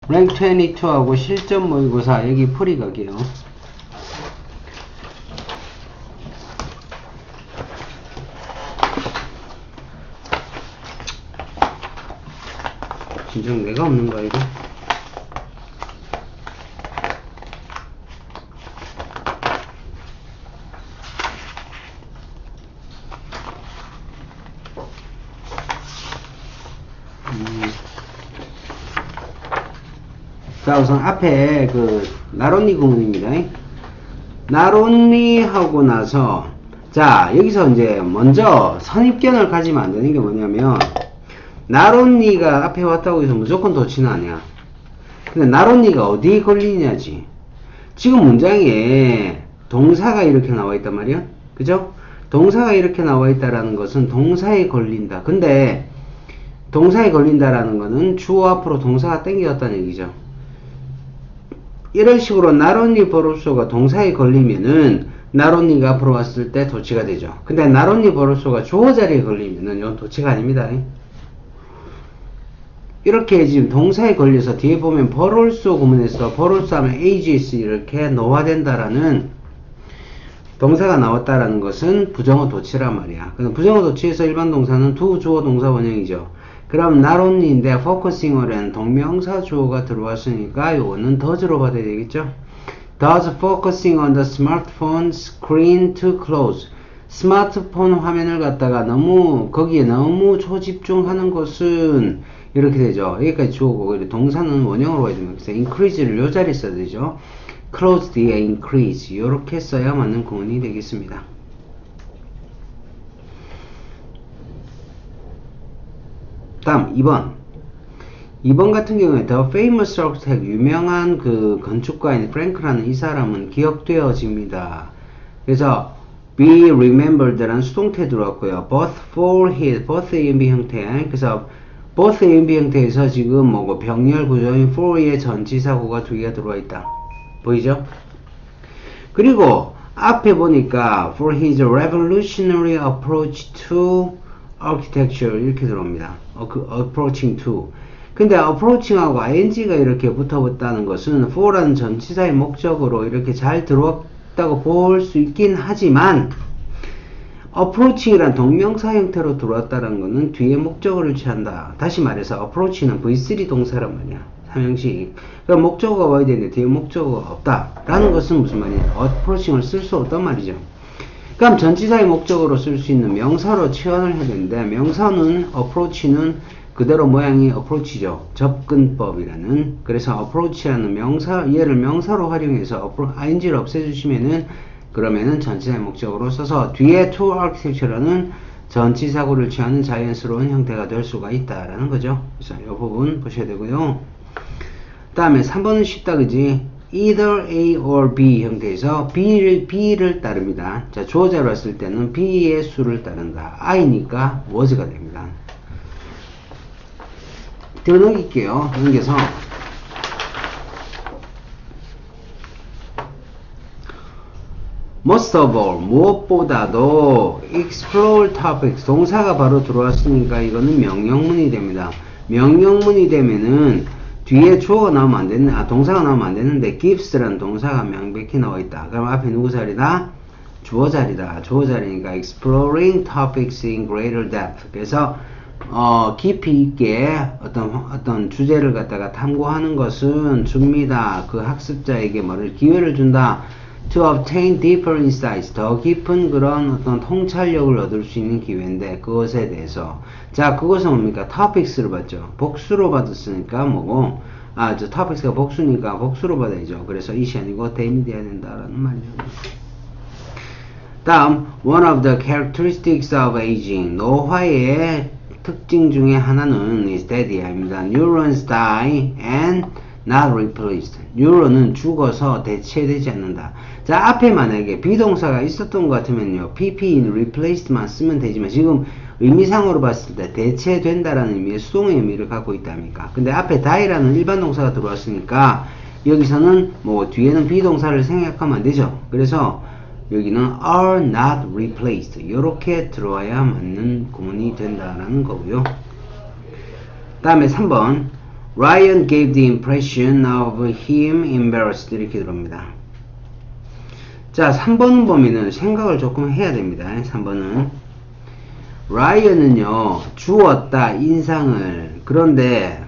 랭크 22하고 실전 모의고사 여기 풀이각이에요. 진정 내가 없는 거야 이거? 자, 우선 앞에 그 나론니 구문입니다. 나론니 하고 나서 자, 여기서 이제 먼저 선입견을 가지면 안 되는 게 뭐냐면 나론니가 앞에 왔다고 해서 무조건 도치는 아니야. 근데 나론니가 어디에 걸리냐지. 지금 문장에 동사가 이렇게 나와 있단 말이야. 그죠? 동사가 이렇게 나와 있다라는 것은 동사에 걸린다. 근데 동사에 걸린다라는 거는 주어 앞으로 동사가 땡겨졌다는 얘기죠. 이런 식으로 나론니 버릇소가 동사에 걸리면은 나론니가 앞으로 왔을 때 도치가 되죠. 근데 나론니 버릇소가 주어 자리에 걸리면은 이건 도치가 아닙니다. 이렇게 지금 동사에 걸려서 뒤에 보면 버릇소 구문에서 버릇소 하면 ages 이렇게 노화된다라는 동사가 나왔다라는 것은 부정어 도치란 말이야. 그럼 부정어 도치에서 일반 동사는 두 주어 동사 원형이죠. 그럼 not only인데 focusing어라는 동명사 주어가 들어왔으니까 요거는 does로 받아야 되겠죠. Does focusing on the smartphone screen too close. 스마트폰 화면을 갖다가 거기에 너무 초집중하는 것은 이렇게 되죠. 여기까지 주어고 동사는 원형으로 가야 됩니다. 그래서 increase를 요 자리에 써야 되죠. close 뒤에 increase 요렇게 써야 맞는 구문이 되겠습니다. 다음 2번 같은 경우에 The famous architect 유명한 그 건축가인 프랭크라는 이 사람은 기억되어집니다. 그래서 be remembered라는 수동태 들어왔고요. both for his both A&B 형태. 그래서 both A&B 형태에서 지금 뭐고 병렬 구조인 for의 전치사구가 두 개가 들어와 있다. 보이죠? 그리고 앞에 보니까 for his revolutionary approach to architecture 이렇게 들어옵니다. approaching to. 근데 approaching하고 ing가 이렇게 붙어봤다는 것은 for라는 전치사의 목적으로 이렇게 잘 들어왔다고 볼 수 있긴 하지만 approaching이란 동명사 형태로 들어왔다는 것은 뒤에 목적어를 취한다. 다시 말해서 approach는 V3 동사란 말이야. 삼형식. 그럼 목적어가 와야 되는데 뒤에 목적어가 없다. 라는 것은 무슨 말이냐? approaching을 쓸 수 없단 말이죠. 그럼 전치사의 목적으로 쓸 수 있는 명사로 치환을 해야 되는데 명사는 approach는 그대로 모양이 approach죠. 접근법이라는. 그래서 approach라는 명사 얘를 명사로 활용해서 ing를 없애주시면은 그러면은 전치사의 목적으로 써서 뒤에 to architecture라는 전치사구를 취하는 자연스러운 형태가 될 수가 있다라는 거죠. 그래서 이 부분 보셔야 되고요. 다음에 3번은 쉽다 그지? either A or B 형태에서 B를 따릅니다. 자, 주어자로 했을 때는 B의 수를 따른다. I니까 was가 됩니다. 더 넘길게요. 넘겨서 most of all 무엇보다도 explore topics 동사가 바로 들어왔으니까 이거는 명령문이 됩니다. 명령문이 되면은 뒤에 주어가 나오면 안 되는, 동사가 나오면 안 되는데, gives라는 동사가 명백히 나와 있다. 그럼 앞에 누구 자리다? 주어 자리다. 주어 자리니까 exploring topics in greater depth. 그래서, 깊이 있게 어떤 주제를 갖다가 탐구하는 것은 줍니다. 그 학습자에게 뭐를 기회를 준다. to obtain deeper insights. 더 깊은 그런 어떤 통찰력을 얻을 수 있는 기회인데, 그것에 대해서. 자, 그것은 뭡니까? topics를 받죠. 복수로 받았으니까 뭐고, 저 topics가 복수니까 복수로 받아야죠. 그래서 it이 아니고 theym이 돼야 된다라는 말이죠. 다음, one of the characteristics of aging. 노화의 특징 중에 하나는 is that입니다. Neurons die and not replaced. 뉴런은 죽어서 대체되지 않는다. 자, 앞에 만약에 비동사가 있었던 것 같으면요, pp인 replaced만 쓰면 되지만 지금 의미상으로 봤을 때 대체된다라는 의미의 수동의 의미를 갖고 있답니까? 근데 앞에 die라는 일반 동사가 들어왔으니까 여기서는 뭐 뒤에는 비동사를 생략하면 안 되죠. 그래서 여기는 are not replaced 이렇게 들어와야 맞는 구문이 된다라는 거고요. 다음에 3번 Ryan gave the impression of him embarrassed 이렇게 들어옵니다. 자, 3번 보면은 생각을 조금 해야 됩니다. 3번은 라이언은요 주었다 인상을. 그런데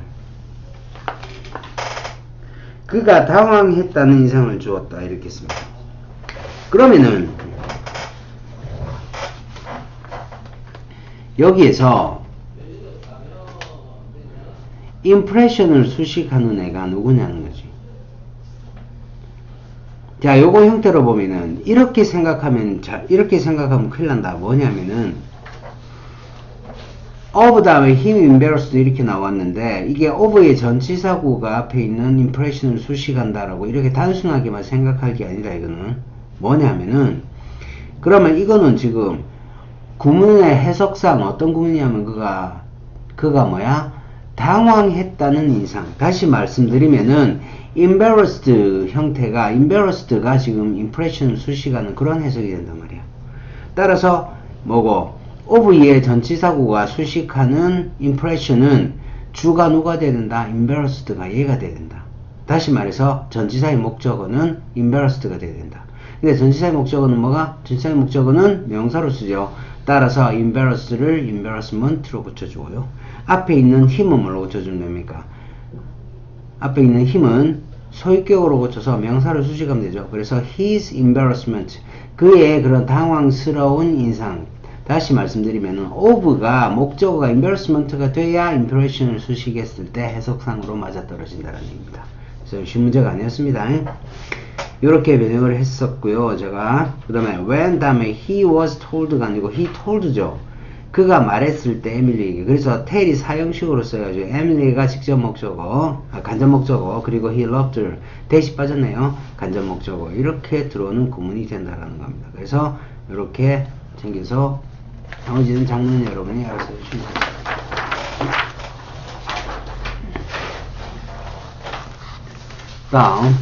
그가 당황했다는 인상을 주었다 이렇게 했습니다. 그러면은 여기에서 임프레션을 수식하는 애가 누구냐는 거지. 자, 요거 형태로 보면은 이렇게 생각하면 큰일 난다. 뭐냐면은 of 다음에 him embarrassed 이렇게 나왔는데 이게 of의 전치사구가 앞에 있는 impression을 수식한다라고 이렇게 단순하게만 생각할 게 아니라 이거는 뭐냐면은 그러면 이거는 지금 구문의 해석상 어떤 구문이냐면 그가 뭐야? 당황했다는 인상. 다시 말씀드리면은 embarrassed가 지금 impression을 수식하는 그런 해석이 된단 말이야. 따라서 뭐고 of의 전치사구가 수식하는 impression은 주가 누가 돼야 된다? embarrassed가 얘가 돼야 된다. 다시 말해서 전치사의 목적어는 embarrassed가 돼야 된다. 근데 전치사의 목적어는 뭐가? 전치사의 목적어는 명사로 쓰죠. 따라서 embarrassed를 embarrassment로 고쳐주고요. 앞에 있는 him은 뭘로 고쳐주면 됩니까? 앞에 있는 him은 소유격으로 고쳐서 명사를 수식하면 되죠. 그래서 his embarrassment, 그의 그런 당황스러운 인상. 다시 말씀드리면은 of가 목적어가 embarrassment가 돼야 impression을 수식했을 때 해석상으로 맞아떨어진다는 얘기입니다. 그래서 쉬운 문제가 아니었습니다. 이렇게 변형을 했었고요. 제가 그 다음에 when 다음에 he was told가 아니고 he told죠. 그가 말했을 때 에밀리에게. 그래서 tell이 사형식으로 써가지고 에밀리가 직접 목적어, 간접 목적어, 그리고 he loved her 대시 빠졌네요. 간접 목적어. 이렇게 들어오는 구문이 된다라는 겁니다. 그래서 이렇게 챙겨서 나머지는 장문은 여러분이 알아서 해주시면 됩니다. 다음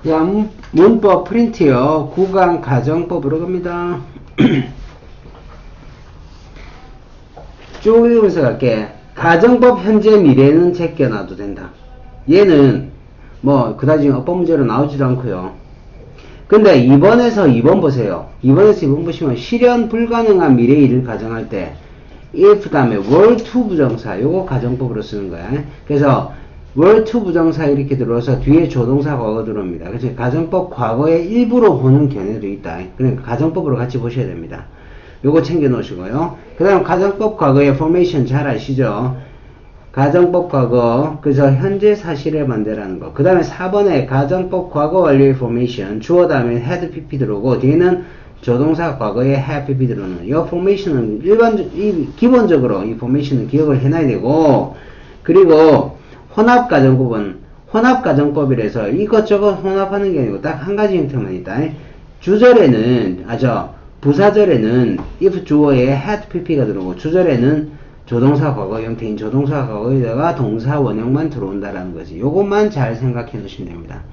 자, 문법 프린트요. 구강 가정법으로 갑니다. 쭉 읽으면서 갈게. 가정법 현재 미래는 제껴놔도 된다. 얘는 뭐 그다지 어법 문제로 나오지도 않고요. 근데 2번에서 2번 보세요. 2번에서 2번 보시면 실현 불가능한 미래 일을 가정할 때 if 다음에 were to 부정사 요거 가정법으로 쓰는 거야. 그래서 were to 부정사 이렇게 들어서 뒤에 조동사 과거 들어옵니다. 그래서 가정법 과거의 일부로 보는 견해도 있다. 그러니까 가정법으로 같이 보셔야 됩니다. 요거 챙겨 놓으시고요. 그 다음 가정법 과거의 formation 잘 아시죠? 가정법 과거, 그래서 현재 사실의 반대라는 거. 그 다음에 4번에 가정법 과거 완료의 formation, 주어 다음에 had pp 들어오고, 뒤에는 조동사 과거에 had pp 들어오는. 이 formation은 기본적으로 이 formation은 기억을 해놔야 되고, 그리고 혼합 가정법은 혼합 가정법이라서 이것저것 혼합하는 게 아니고 딱 한 가지 형태만 있다. 주절에는, 부사절에는 if 주어에 had pp가 들어오고, 주절에는 조동사 과거 형태인 조동사 과거에다가 동사 원형만 들어온다라는 거지. 요것만 잘 생각해 놓으시면 됩니다.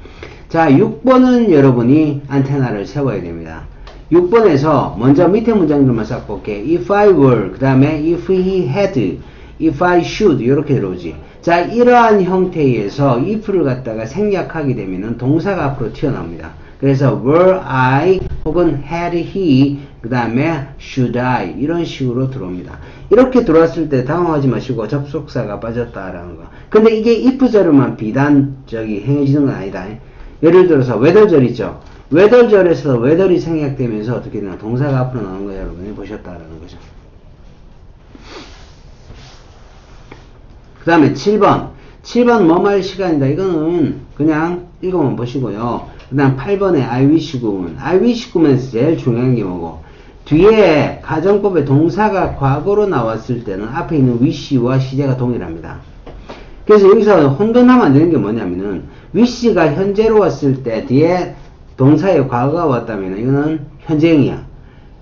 자, 6번은 여러분이 안테나를 세워야 됩니다. 6번에서 먼저 밑에 문장들만 싹 볼게. If I were, 그 다음에 if he had, if I should 이렇게 들어오지. 자, 이러한 형태에서 if를 갖다가 생략하게 되면은 동사가 앞으로 튀어나옵니다. 그래서 were I 혹은 had he 그 다음에 should I 이런 식으로 들어옵니다. 이렇게 들어왔을 때 당황하지 마시고 접속사가 빠졌다라는 거. 근데 이게 if절에만 비단적이 행해지는 건 아니다. 예를 들어서 whether절 있죠. whether절에서 whether이 생략되면서 어떻게 되나 동사가 앞으로 나오는 거 여러분이 보셨다라는 거죠. 그 다음에 7번 뭐 말 시간이다. 이거는 그냥 읽어만 보시고요. 그 다음 8번에 I wish 구문. I wish 구문에서 제일 중요한 게 뭐고, 뒤에 가정법의 동사가 과거로 나왔을 때는 앞에 있는 wish와 시제가 동일합니다. 그래서 여기서 혼돈하면 안 되는 게 뭐냐면은 wish가 현재로 왔을 때 뒤에 동사의 과거가 왔다면 이거는 현재형이야.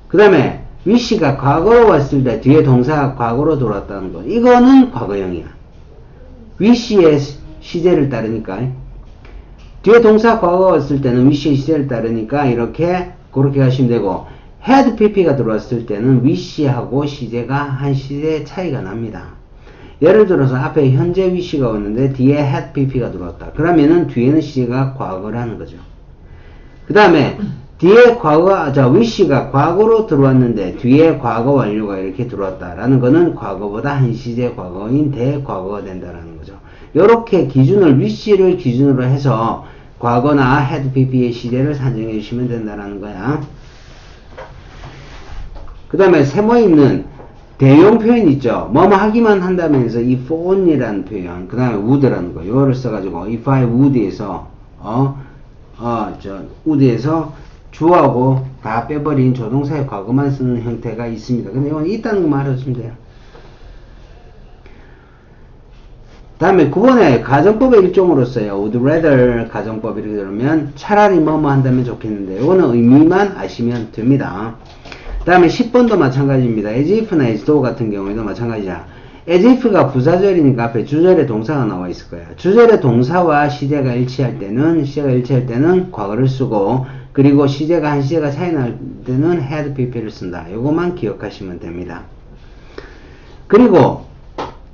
그 다음에 wish가 과거로 왔을 때 뒤에 동사가 과거로 돌아왔다는 거, 이거는 과거형이야. wish의 시제를 따르니까 뒤에 동사 과거가 왔을 때는 wish의 시제를 따르니까 이렇게 그렇게 하시면 되고, had pp가 들어왔을 때는 wish하고 시제가 한 시제 차이가 납니다. 예를 들어서 앞에 현재 wish가 왔는데 뒤에 had pp가 들어왔다. 그러면은 뒤에는 시제가 과거라는 거죠. 그 다음에 뒤에 wish가 과거로 들어왔는데 뒤에 과거 완료가 이렇게 들어왔다라는 거는 과거보다 한 시제 과거인 대과거가 된다라는 거죠. 요렇게 기준을 wish를 기준으로 해서 과거나 had pp의 시제를 산정해 주시면 된다라는 거야. 그 다음에 세모에 있는 대용 표현 있죠. 뭐뭐 하기만 한다면서 if only라는 표현, 그 다음에 would라는 거, 요거를 써가지고 if I would에서 would에서 주하고 다 빼버린 조동사의 과거만 쓰는 형태가 있습니다. 근데 이건 있다는 것만 알아주시면 돼요. 다음에 9번에 가정법의 일종으로서요. would rather 가정법 이렇게 들으면 차라리 뭐뭐 한다면 좋겠는데 이거는 의미만 아시면 됩니다. 다음에 10번도 마찬가지입니다. as if나 as though 같은 경우에도 마찬가지야. as if가 부사절이니까 앞에 주절에 동사가 나와 있을 거야. 주절의 동사와 시제가 일치할 때는 과거를 쓰고, 그리고 시제가 한 시제가 차이 날 때는 had pp를 쓴다. 요것만 기억하시면 됩니다. 그리고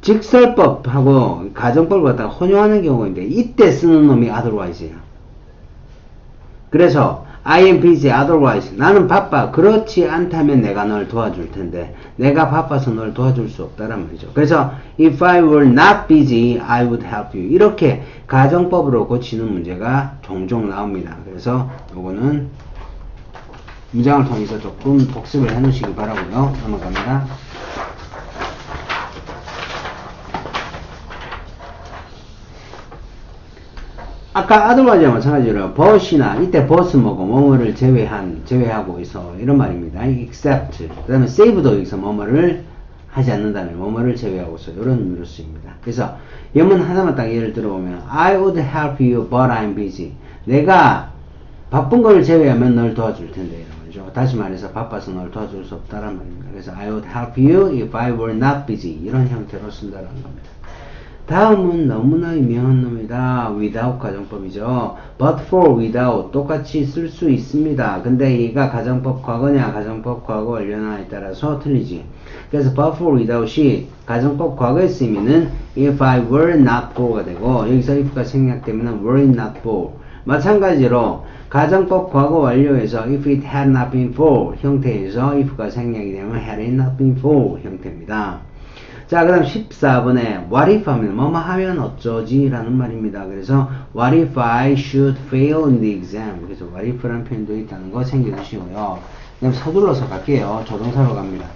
직설법하고 가정법을 갖다가 혼용하는 경우가 있는데 이때 쓰는 놈이 otherwise야. 그래서 I am busy otherwise 나는 바빠 그렇지 않다면 내가 널 도와줄 텐데 내가 바빠서 널 도와줄 수 없다란 말이죠. 그래서 if I were not busy I would help you 이렇게 가정법으로 고치는 문제가 종종 나옵니다. 그래서 요거는 문장을 통해서 조금 복습을 해 놓으시기 바라고요. 넘어갑니다. 아까 otherwise와 마찬가지로 but이나 이때 but은 뭐고 뭐뭐를 제외하고 있어 이런 말입니다. except 그 다음에 save도 여기서 뭐뭐를 하지 않는다면 뭐뭐를 제외하고 있어 이런 의미로 쓰입니다. 그래서 예문 하나만 딱 예를 들어보면 I would help you but I'm busy 내가 바쁜 걸 제외하면 널 도와줄 텐데 이런 말이죠. 다시 말해서 바빠서 널 도와줄 수 없다란 말입니다. 그래서 I would help you if I were not busy 이런 형태로 쓴다는 겁니다. 다음은 너무나 유명한 놈이다. without 가정법이죠. but for without 똑같이 쓸 수 있습니다. 근데 얘가 가정법 과거냐 가정법 과거 완료냐에 따라서 틀리지. 그래서 but for without이 가정법 과거에 쓰이면은 if I were not for가 되고 여기서 if가 생략되면은 were it not for 마찬가지로 가정법 과거 완료에서 if it had not been for 형태에서 if가 생략이 되면 had it not been for 형태입니다. 자, 그 다음 14번에 what if 하면 뭐뭐 하면 어쩌지 라는 말입니다. 그래서 what if I should fail in the exam 그래서 what if라는 표현도 있다는 거 챙겨주시고요. 그다음 서둘러서 갈게요. 조동사로 갑니다.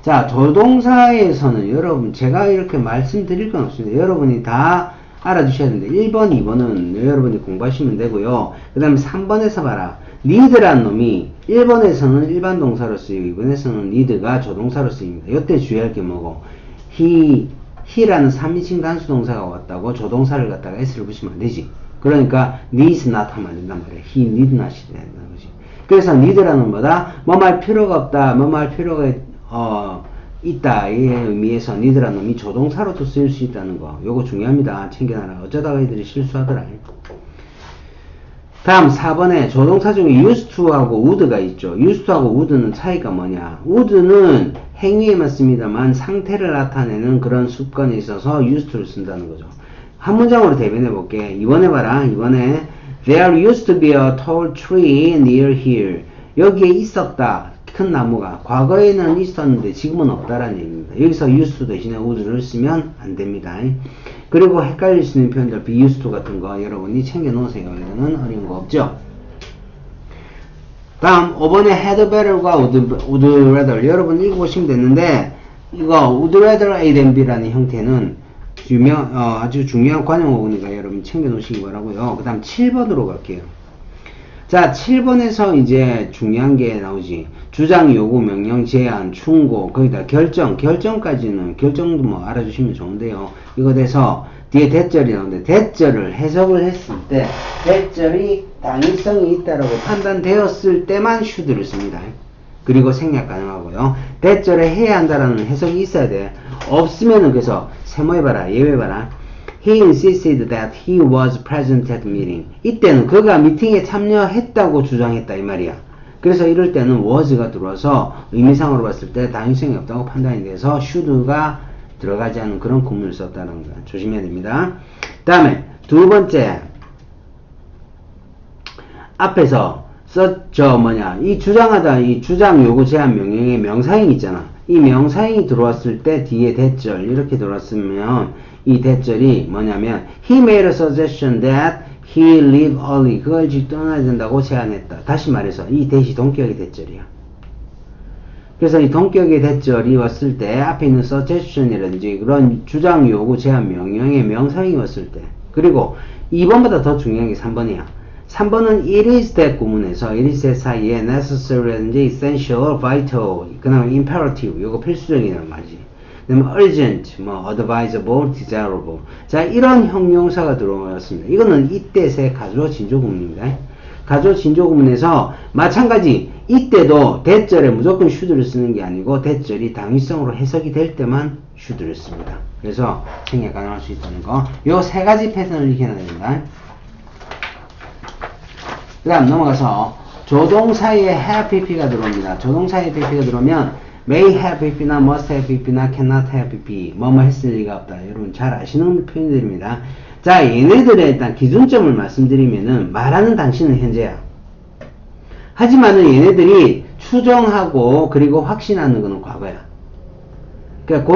자, 조동사에서는 여러분 제가 이렇게 말씀드릴 건 없습니다. 여러분이 다 알아두셔야 되는데 1번, 2번은 여러분이 공부하시면 되고요. 그 다음에 3번에서 봐라. need라는 놈이 1번에서는 일반 동사로 쓰이고 2번에서는 need가 조동사로 쓰입니다. 이때 주의할 게 뭐고 he라는 3인칭 단수 동사가 왔다고 조동사를 갖다가 s를 붙이면 안 되지. 그러니까 needs not 하면 안 된단 말이야. he need not이 된다는 거지. 그래서 need라는 뭐다? 뭐뭐 할 필요가 없다. 뭐뭐 할 필요가 있다. 이 의미에서 need라는 놈이 조동사로도 쓰일 수 있다는 거. 요거 중요합니다. 챙겨놔라. 어쩌다가 애들이 실수하더라. 다음 4번에 조동사 중에 used to하고 would가 있죠. used to하고 would는 차이가 뭐냐. would는 행위에만 씁니다만 상태를 나타내는 그런 습관이 있어서 used to를 쓴다는 거죠. 한 문장으로 대변해 볼게. 이번에 봐라. 이번에 there used to be a tall tree near here. 여기에 있었다. 큰 나무가. 과거에는 있었는데 지금은 없다라는 얘기입니다. 여기서 used to 대신에 would를 쓰면 안 됩니다. 그리고 헷갈릴 수 있는 표현들, be used to 같은 거 여러분이 챙겨 놓으세요. 이거는 어려운 거 없죠? 다음, 5번에 had better과 would rather. 여러분 읽어보시면 됐는데, 이거 would rather A than B라는 형태는 아주 중요한 관용어구니까 여러분 챙겨 놓으시기 바라고요. 그 다음 7번으로 갈게요. 자, 7번에서 이제 중요한 게 나오지. 주장, 요구, 명령, 제안, 충고, 거기다 결정까지는, 결정도 뭐 알아주시면 좋은데요. 이거 돼서 뒤에 대절이 나오는데, 대절을 해석을 했을 때, 대절이 당위성이 있다라고 판단되었을 때만 should를 씁니다. 그리고 생략 가능하고요. 대절에 해야 한다라는 해석이 있어야 돼. 없으면은 그래서 세모해봐라, 예외봐라. He insisted that he was present at the meeting. 이때는 그가 미팅에 참여했다고 주장했다 이 말이야. 그래서 이럴 때는 was가 들어와서 의미상으로 봤을 때 당위성이 없다고 판단이 돼서 should가 들어가지 않은 그런 구문을 썼다는 거 조심해야 됩니다. 다음에 두 번째, 앞에서 이 주장하다, 이 주장 요구 제한 명령의 명사형이 있잖아. 이 명사형이 들어왔을 때 뒤에 대절 이렇게 들어왔으면 이 대절이 뭐냐면 he made a suggestion that he leave early. 그걸 일찍 떠나야 된다고 제안했다. 다시 말해서 이 대시 동격의 대절이야. 그래서 이 동격의 대절이 왔을 때 앞에 있는 suggestion이라든지 그런 주장 요구 제한 명령의 명사형이 왔을 때, 그리고 2번보다 더 중요한 게 3번이야. 3번은 it is that 구문에서 it is that 사이에 necessary라든지 essential, vital, 그 다음에 imperative, 요거 필수적이라는 말이지. 그 다음에 urgent, advisable, desirable. 자, 이런 형용사가 들어왔습니다. 이거는 이때의 가주어 진조 구문입니다. 가주어 진조 구문에서 마찬가지 이때도 대절에 무조건 should를 쓰는 게 아니고 대절이 당위성으로 해석이 될 때만 should를 씁니다. 그래서 생략 가능할 수 있다는 거. 요 세 가지 패턴을 익혀놔야 된다. 그 다음 넘어가서 조동사의 have pp가 들어옵니다. 조동사의 pp가 들어오면 may have pp나 must have pp나 cannot have pp 뭐뭐 했을 리가 없다. 여러분 잘 아시는 표현들입니다. 자, 얘네들의 일단 기준점을 말씀드리면은 말하는 당신은 현재야. 하지만은 얘네들이 추정하고 그리고 확신하는 것은 과거야. 그러니까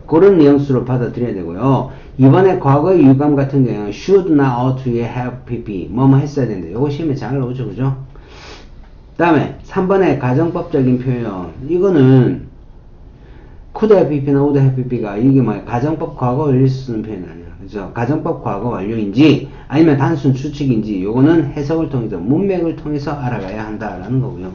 그런 뉘앙스로 받아들여야 되고요. 이번에 과거의 유감 같은 경우는 should나 ought to have pp 뭐뭐 했어야 되는데 요거 시험에 잘 나오죠, 그죠? 다음에 3번의 가정법적인 표현, 이거는 could have pp나 would have pp가 이게 뭐야, 가정법 과거 완료를 쓰는 표현이 아니야. 그죠? 가정법 과거 완료인지 아니면 단순 추측인지 요거는 해석을 통해서 문맥을 통해서 알아가야 한다라는 거고요.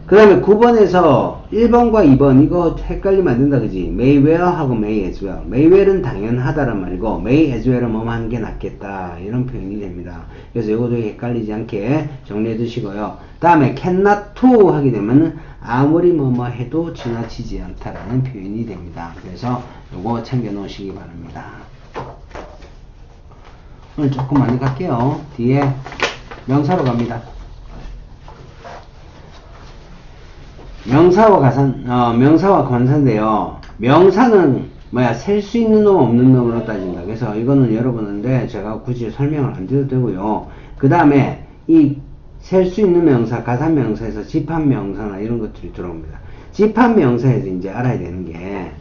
그 다음에 9번에서 1번과 2번 이거 헷갈리면 안 된다, 그지? may well 하고 may as well. may well은 당연하다란 말이고 may as well은 뭐뭐 하는 게 낫겠다 이런 표현이 됩니다. 그래서 이것도 헷갈리지 않게 정리해 두시고요. 다음에 cannot to 하게 되면은 아무리 뭐뭐 해도 지나치지 않다라는 표현이 됩니다. 그래서 요거 챙겨 놓으시기 바랍니다. 오늘 조금 많이 갈게요. 뒤에 명사로 갑니다. 명사와 관사인데요. 명사는 셀 수 있는 놈 없는 놈으로 따진다. 그래서 이거는 여러분한테 제가 굳이 설명을 안 드려도 되고요. 그 다음에 이 셀 수 있는 명사, 가산명사에서 집합명사나 이런 것들이 들어옵니다. 집합명사에서 이제 알아야 되는 게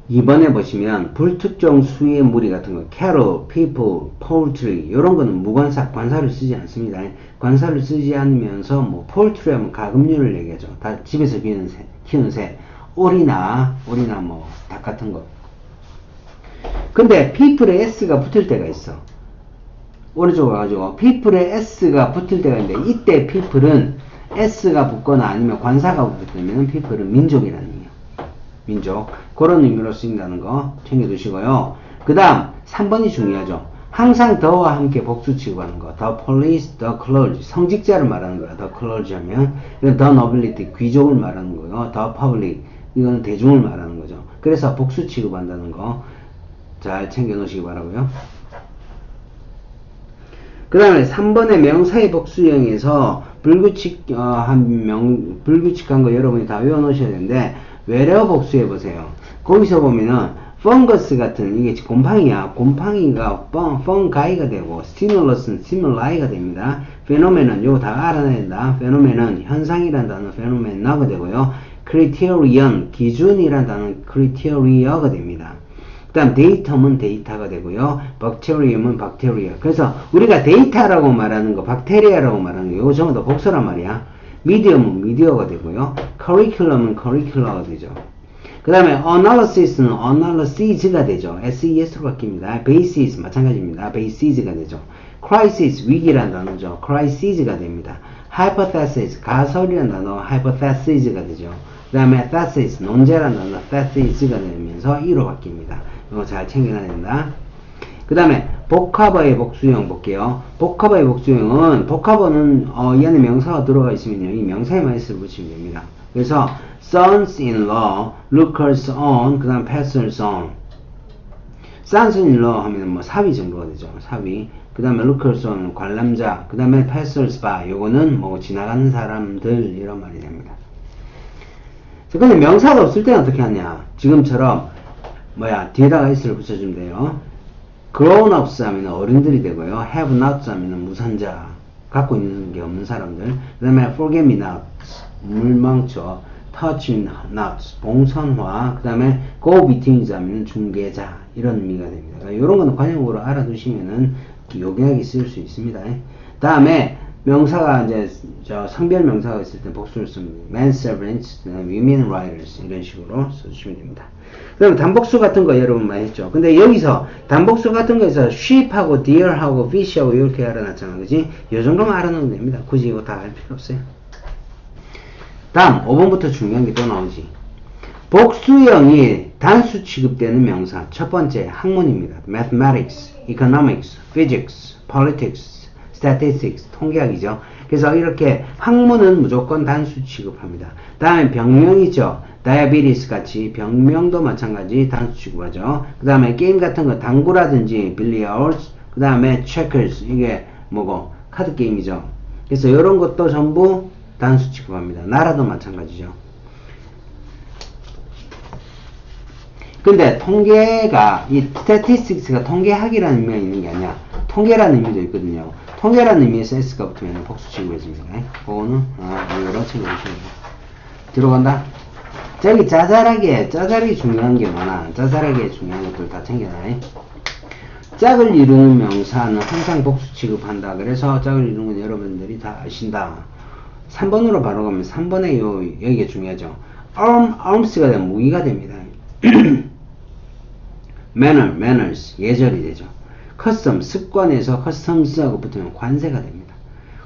이번에 보시면 불특정 수의 무리 같은 거, cattle, people, poultry 이런 거는 무관사, 관사를 쓰지 않습니다. 관사를 쓰지 않으면서 poultry 하면 가금류를 얘기하죠. 다 집에서 키우는 새, 오리나 닭 같은 거. 근데 people에 s가 붙을 때가 있어. 오른쪽으로 가가지고 people에 s가 붙을 때가 있는데 이때 people은 s가 붙거나 아니면 관사가 붙으면 people은 민족이라는 의미예요. 민족. 그런 의미로 쓰인다는 거 챙겨두시고요. 그 다음 3번이 중요하죠. 항상 더와 함께 복수 취급하는 거. the police, the clergy. 성직자를 말하는 거야. the clergy 하면 the nobility, 귀족을 말하는 거고요. the public, 이거는 대중을 말하는 거죠. 그래서 복수 취급한다는 거 잘 챙겨 놓으시기 바라고요. 그 다음에 3번의 명사의 복수형에서 불규칙한 거 여러분이 다 외워 놓으셔야 되는데 외래어 복수해 보세요. 거기서 보면은 fungus 같은 이게 곰팡이야. 곰팡이가 fungi가 되고 stimulus는 stimuli 됩니다. phenomenon 요거 다 알아내야 된다. phenomenon 현상이란 단어 phenomena가 되고요. criterion 기준이란 단어 criteria가 됩니다. 그 다음 데이터는 데이터가 되고요. bacterium은 bacteria. 그래서 우리가 데이터라고 말하는 거, 박테리아라고 말하는 거 요거 전부 다 복수란 말이야. medium은 media가 되고요. curriculum은 curricula가 되죠. 그 다음에 analysis는 analysis가 되죠. SES로 바뀝니다. basis 마찬가지입니다. basis가 되죠. crisis 위기라는 단어죠. crisis가 됩니다. hypothesis 가설이라는 단어 hypothesis가 되죠. 그 다음에 thesis 논제라는 단어 thesis가 되면서 E로 바뀝니다. 이거 잘 챙겨놔야 된다. 그 다음에 복합어의 복수형 볼게요. 복합어의 복수형은 복합어는 이 안에 명사가 들어가 있으면요. 이 명사에만 S를 붙이면 됩니다. 그래서 sons-in-law, lookers-on, 그 다음 passers-on. sons-in-law 하면 뭐 사위 정도가 되죠. 사위. 그 다음에 lookers on 관람자. 그 다음에 passers-by. 요거는 뭐 지나가는 사람들 이런 말이 됩니다. 근데 명사가 없을 때는 어떻게 하냐? 지금처럼 뒤에다가 s를 붙여주면 돼요. grown-ups 하면 어른들이 되고요. have-nots 하면 무산자, 갖고 있는 게 없는 사람들. 그 다음에 forget-me-nots, 물망쳐, touch-me-nots, 봉선화. 그 다음에 go-betweens 하면 중개자, 이런 의미가 됩니다. 그러니까 이런 거는 관용어로 알아두시면은 요긴하게 쓸 수 있습니다. 다음에 명사가 이제 성별 명사가 있을 때 복수를 씁니다. men servants, women writers 이런 식으로 써주시면 됩니다. 그럼 단복수 같은 거 여러분 많이 했죠. 근데 여기서 단복수 같은 거에서 sheep하고 deer하고 fish하고 이렇게 알아놨잖아, 그지? 요 정도만 알아놓으면 됩니다. 굳이 이거 다 할 필요 없어요. 다음 5번부터 중요한 게 또 나오지. 복수형이 단수 취급되는 명사 첫 번째 학문입니다. mathematics, economics, physics, politics, statistics, 통계학이죠. 그래서 이렇게 학문은 무조건 단수 취급합니다. 다음에 병명이죠. diabetes 같이 병명도 마찬가지 단수 취급하죠. 그 다음에 게임 같은 거 당구라든지 billiards, 그 다음에 checkers, 이게 뭐고 카드 게임이죠. 그래서 이런 것도 전부 단수 취급합니다. 나라도 마찬가지죠. 근데 통계가 이 statistics가 통계학이라는 의미가 있는 게 아니야. 통계라는 의미도 있거든요. 통계라는 의미에서 s가 붙으면 복수 취급해줍니다. 그거는 여러 친구 보시면 들어간다. 저기 짜잘하게 중요한 게 많아. 짜잘하게 중요한 것들 다 챙겨놔. 짝을 이루는 명사는 항상 복수 취급한다. 그래서 짝을 이루는 건 여러분들이 다 아신다. 3번으로 바로 가면 3번에 여기가 중요하죠. arms가 되면 무기가 됩니다. manners, 예절이 되죠. custom, 습관에서 customs하고 붙으면 관세가 됩니다.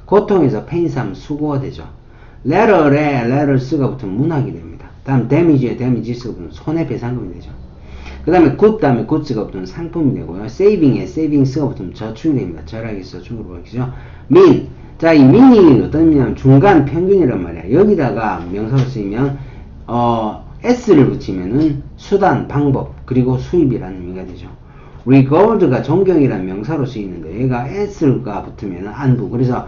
고통에서 pain하면 수고가 되죠. letter에 letters가 붙으면 문학이 됩니다. 다음 damage에 damages가 붙으면 손해배상금이 되죠. 그 다음에 good 다음에 goods가 붙으면 상품이 되고요. saving에 savings가 붙으면 저축이 됩니다. 절약에서 저축으로 바뀌죠. mean, 자, 이 mean이 어떤 의미냐면 중간 평균이란 말이야. 여기다가 명사로 쓰이면 s를 붙이면은 수단, 방법, 그리고 수입이라는 의미가 되죠. regard가 존경이라는 명사로 쓰이는데 얘가 s가 붙으면 안부. 그래서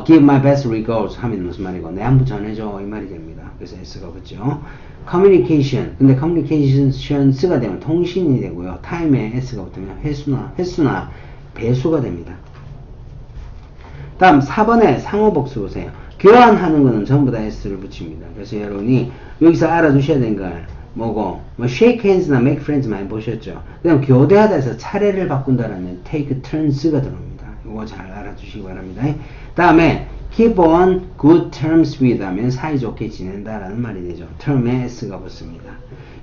give my best regards 하면 무슨 말이고 내 안부 전해줘 이 말이 됩니다. 그래서 s가 붙죠. communication, 근데 communications가 되면 통신이 되고요. time에 s가 붙으면 횟수나 배수가 됩니다. 다음 4번에 상호복수 보세요. 교환하는 거는 전부 다 s를 붙입니다. 그래서 여러분이 여기서 알아두셔야 되는 거예요. 뭐고, shake hands나 make friends 많이 보셨죠? 그다음 교대하다 해서 차례를 바꾼다라는 take turns가 들어옵니다. 이거 잘 알아두시기 바랍니다. 다음에 keep on good terms with 하면 사이좋게 지낸다라는 말이 되죠. term에 s가 붙습니다.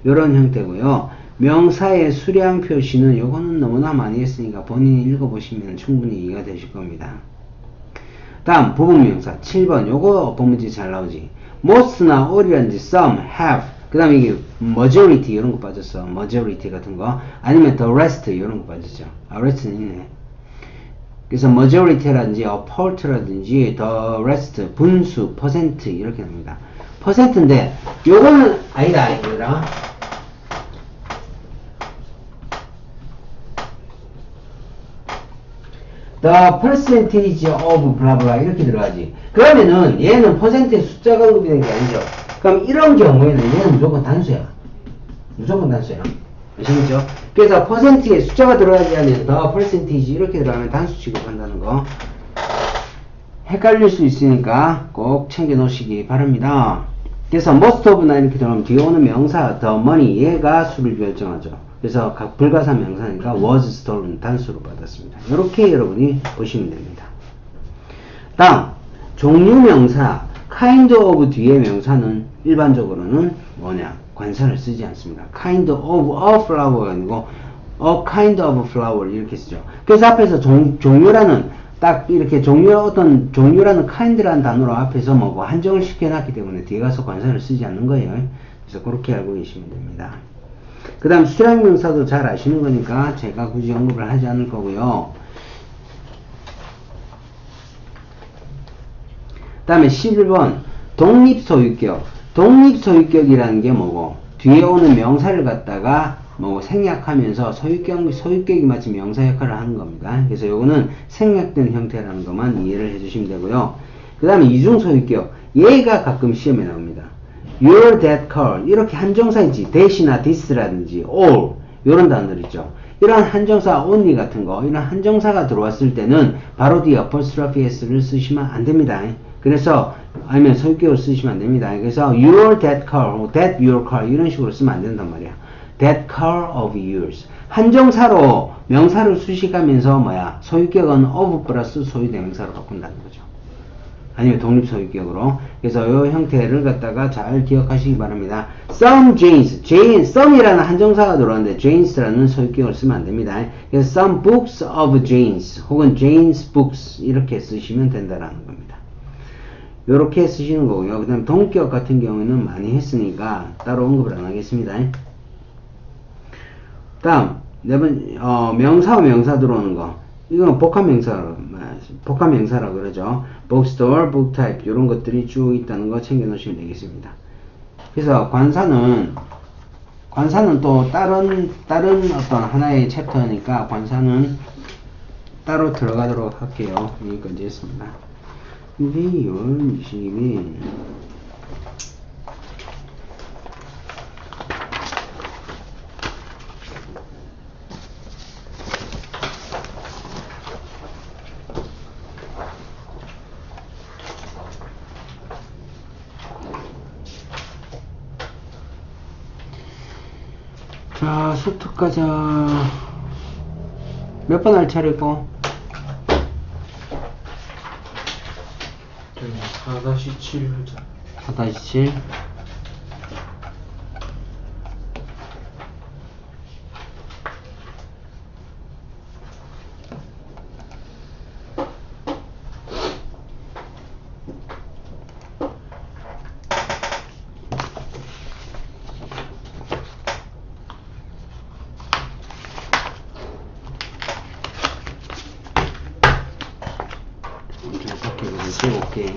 이런 형태고요. 명사의 수량 표시는 요거는 너무나 많이 했으니까 본인이 읽어보시면 충분히 이해가 되실 겁니다. 다음 부분명사 7번 요거 본문지 잘 나오지. most나 all이라든지 some, have, 그 다음에 이게 majority 이런 거 빠졌어. majority 같은 거 아니면 the rest 이런 거 빠졌죠. rest는 있네. 그래서 majority라든지 a part라든지 the rest 분수 퍼센트 이렇게 합니다. 퍼센트인데 요거는 아니다 얘들아. the percentage of blah blah 이렇게 들어가지. 그러면은 얘는 퍼센트의 숫자가 언급이 된 게 아니죠. 그럼 이런 경우에는 얘는 무조건 단수야. 무조건 단수야. 아시겠죠? 그래서 퍼센트의 숫자가 들어가지 않으면 the percentage 이렇게 들어가면 단수 취급한다는 거 헷갈릴 수 있으니까 꼭 챙겨 놓으시기 바랍니다. 그래서 most of나 이렇게 들어가면 뒤에 오는 명사 the money 얘가 수를 결정하죠. 그래서 각 불가사 명사니까 was stolen 단수로 받았습니다. 이렇게 여러분이 보시면 됩니다. 다음 종류 명사 kind of 뒤에 명사는 일반적으로는 뭐냐 관사를 쓰지 않습니다. kind of a flower가 아니고 a kind of flower 이렇게 쓰죠. 그래서 앞에서 종류라는 딱 이렇게 어떤 종류라는 kind라는 단어로 앞에서 뭐고 한정을 시켜놨기 때문에 뒤에 가서 관사를 쓰지 않는 거예요. 그래서 그렇게 알고 계시면 됩니다. 그 다음 수량명사도 잘 아시는 거니까 제가 굳이 언급을 하지 않을 거고요. 그 다음에 11번 독립소유격. 독립소유격이라는 게 뭐고 뒤에 오는 명사를 갖다가 뭐 생략하면서 소유격이 마치 명사 역할을 하는 겁니다. 그래서 요거는 생략된 형태라는 것만 이해를 해주시면 되고요. 그 다음에 이중 소유격, 얘가 가끔 시험에 나옵니다. Your that car, 이렇게 한정사이지 that이나 this라든지 all 이런 단어들 있죠. 이런 한정사 only 같은 거, 이런 한정사가 들어왔을 때는 바로 뒤에 apostrophe s를 쓰시면 안 됩니다. 그래서 아니면 소유격을 쓰시면 안 됩니다. 그래서 your that car, that your car 이런 식으로 쓰면 안 된단 말이야. That car of yours. 한정사로 명사를 수식하면서 뭐야? 소유격은 of 플러스 소유대명사로 바꾼다는 거죠. 아니면 독립소유격으로. 그래서 이 형태를 갖다가 잘 기억하시기 바랍니다. Some Janes, some이라는 한정사가 들어왔는데 Janes라는 소유격을 쓰면 안 됩니다. 그래서 some books of Janes 혹은 Janes books 이렇게 쓰시면 된다라는 겁니다. 요렇게 쓰시는 거고요. 그 다음 동격 같은 경우에는 많이 했으니까 따로 언급을 안 하겠습니다. 다음 명사와 명사 들어오는 거, 이건 복합명사라고 그러죠. bookstore, booktype 이런 것들이 쭉 있다는 거 챙겨 놓으시면 되겠습니다. 그래서 관사는 또 다른 어떤 하나의 챕터니까 관사는 따로 들어가도록 할게요. 여기까지 했습니다. 2월 20일 자, 수특 가자. 몇 번 할 차례고? 4-7 하자. 4-7. 오케이.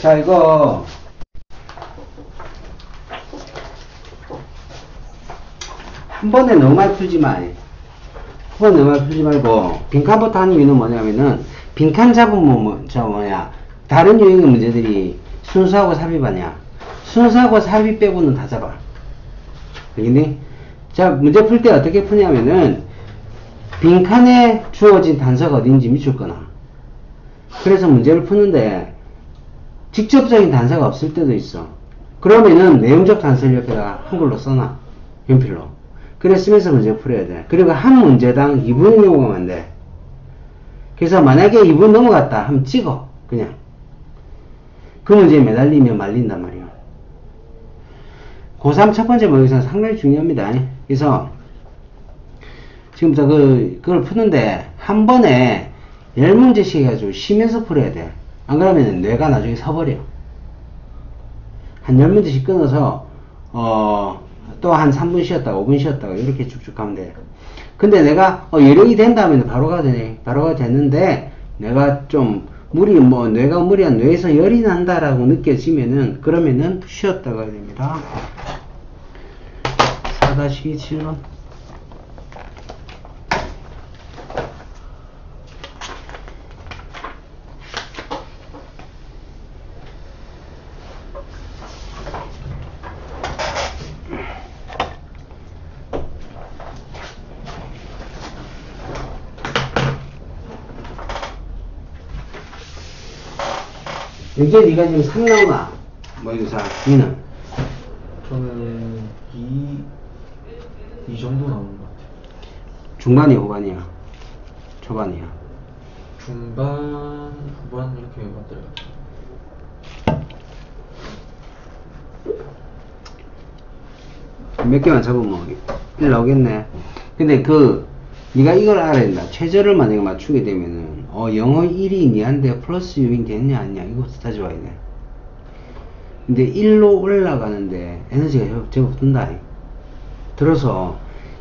자, 이거 한 번에 너무 많이 풀지 마. 그건 내 말 풀지 말고, 빈칸부터 하는 이유는 뭐냐면은, 빈칸 잡으면 다른 유형의 문제들이 순수하고 삽입하냐? 순수하고 삽입 빼고는 다 잡아. 알겠니? 자, 문제 풀 때 어떻게 푸냐면은, 빈칸에 주어진 단서가 어딘지 밑줄 거나. 그래서 문제를 푸는데, 직접적인 단서가 없을 때도 있어. 그러면은 내용적 단서를 옆에다가 한글로 써놔. 연필로. 그래 쓰면서 문제 풀어야 돼. 그리고 한 문제당 2분의 경우가 안 돼. 그래서 만약에 2분 넘어갔다 하면 찍어. 그냥. 그 문제에 매달리면 말린단 말이야. 고3 첫 번째 모의고사는 상당히 중요합니다. 그래서 지금부터 그걸 푸는데 한 번에 10문제씩 해가지고 쉬면서 풀어야 돼. 안 그러면 뇌가 나중에 서버려. 한 10문제씩 끊어서 또 한 3분 쉬었다가 5분 쉬었다가 이렇게 쭉쭉 가면 돼. 근데 내가 요령이 된다면 바로 가도 되네. 바로 가도 되는데 내가 좀 뇌가 무리한 뇌에서 열이 난다라고 느껴지면은 그러면은 쉬었다가 해야 됩니다. 4-7번. 이제 네가 지금 3 나오나? 모의고사 니는? 저는 이 정도 나오는 것 같아요. 중반이야 후반이야? 초반이야? 중반, 후반 이렇게 맞더라고요. 몇 개만 잡으면 1 나오겠네. 근데 네가 이걸 알아야 된다. 최저를 만약에 맞추게 되면은 영어 1이 니한테 플러스 6이 됐냐 아니냐 이것도 따져봐야 돼. 근데 1로 올라가는데 에너지가 제법 든다. 들어서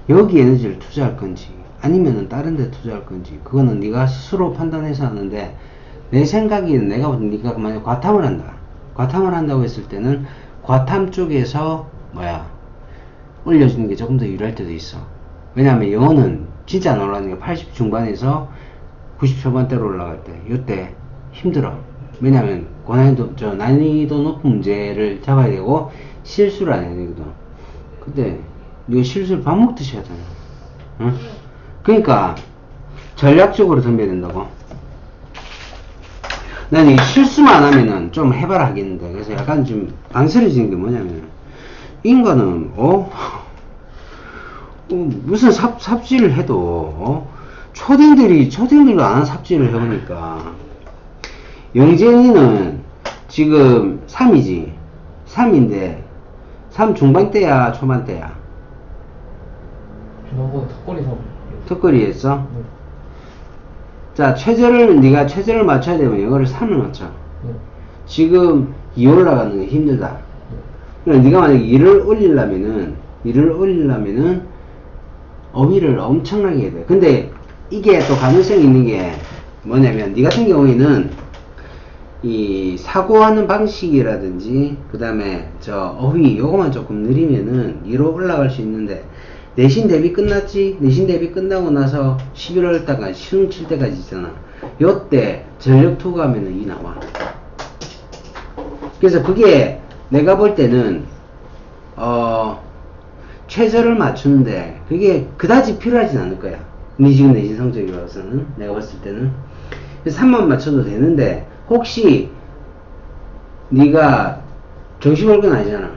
여기 에너지를 투자할 건지 아니면은 다른 데 투자할 건지 그거는 네가 스스로 판단해서 하는데, 내 생각에는 네가 만약 과탐을 한다. 과탐을 한다고 했을 때는 과탐 쪽에서 올려주는 게 조금 더 유리할 때도 있어. 왜냐하면 영어는 진짜 안 올라가는 게 80 중반에서 90 초반대로 올라갈 때, 요때 힘들어. 왜냐하면 난이도 높은 문제를 잡아야 되고 실수를 안 해야 되거든. 근데 이거 실수를 밥 먹듯이 하잖아. 응? 그러니까 전략적으로 덤벼야 된다고. 난 이 실수만 안 하면은 좀 해봐라 하겠는데, 그래서 약간 좀 망설여지는 게 뭐냐면, 인간은 무슨 삽질을 해도 초딩들도 안 한 삽질을 해보니까, 영재이는 지금 3이지. 3인데 3 중반 때야 초반 때야? 저는 턱걸이 사고. 턱걸이 했어? 네. 자, 네가 최저를 맞춰야 되면 영어를 3을 맞춰. 네. 지금 2 올라가는 게 힘들다. 네. 그럼 네가 만약에 2를 올리려면은 어휘를 엄청나게 해야 돼. 근데 이게 또 가능성이 있는 게 뭐냐면, 네 같은 경우에는 이 사고하는 방식이라든지 그 다음에 어휘 요거만 조금 느리면은 2로 올라갈 수 있는데, 내신 대비 끝났지? 내신 대비 끝나고 나서 11월 달까지 시험 칠 때까지 있잖아. 요때 전력 투구하면은 2 나와. 그래서 그게 내가 볼 때는 최저를 맞추는데 그게 그다지 필요하진 않을 거야. 니 지금 내신 성적이 봐서는 내가 봤을 때는 3만 맞춰도 되는데, 혹시 네가 정시 볼 건 아니잖아.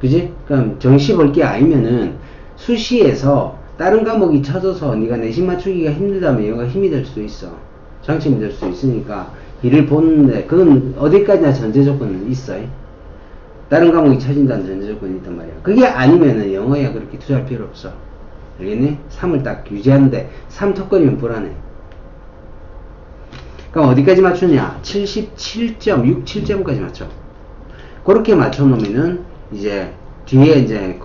그지? 그럼 정시 볼 게 아니면은 수시에서 다른 과목이 쳐져서 네가 내신 맞추기가 힘들다면 얘가 힘이 될 수도 있어. 장점이 될 수도 있으니까 이를 보는데, 그건 어디까지나 전제 조건은 있어. 다른 과목이 쳐진다는 전제 조건이 있단 말이야. 그게 아니면은 영어에 그렇게 투자할 필요 없어. 알겠니? 3을 딱 유지하는데 3 턱걸이면 불안해. 그럼 어디까지 맞추냐? 77점, 67점까지 맞춰. 그렇게 맞춰놓으면은 이제 뒤에 이제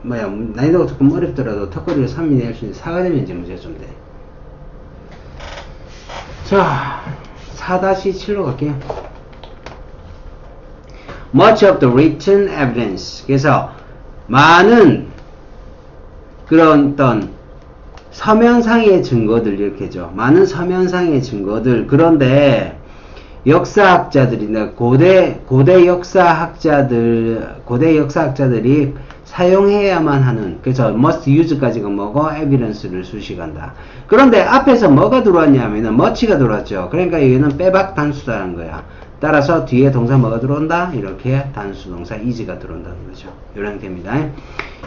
난이도가 조금 어렵더라도 턱걸이로 3이 낼 수 있는 4가 되면 이제 문제가 좀 돼. 자, 4-7로 갈게요. Much of the written evidence. 그래서 많은 그런 어떤 서면상의 증거들 이렇게죠. 많은 서면상의 증거들. 그런데 역사학자들이나 고대 역사학자들이 사용해야만 하는, 그래서 must use까지가 뭐고 evidence를 수식한다. 그런데 앞에서 뭐가 들어왔냐면은 much가 들어왔죠. 그러니까 여기는 빼박 단수라는 거야. 따라서 뒤에 동사 뭐가 들어온다? 이렇게 단수 동사 is가 들어온다는 거죠. 이런 형태입니다.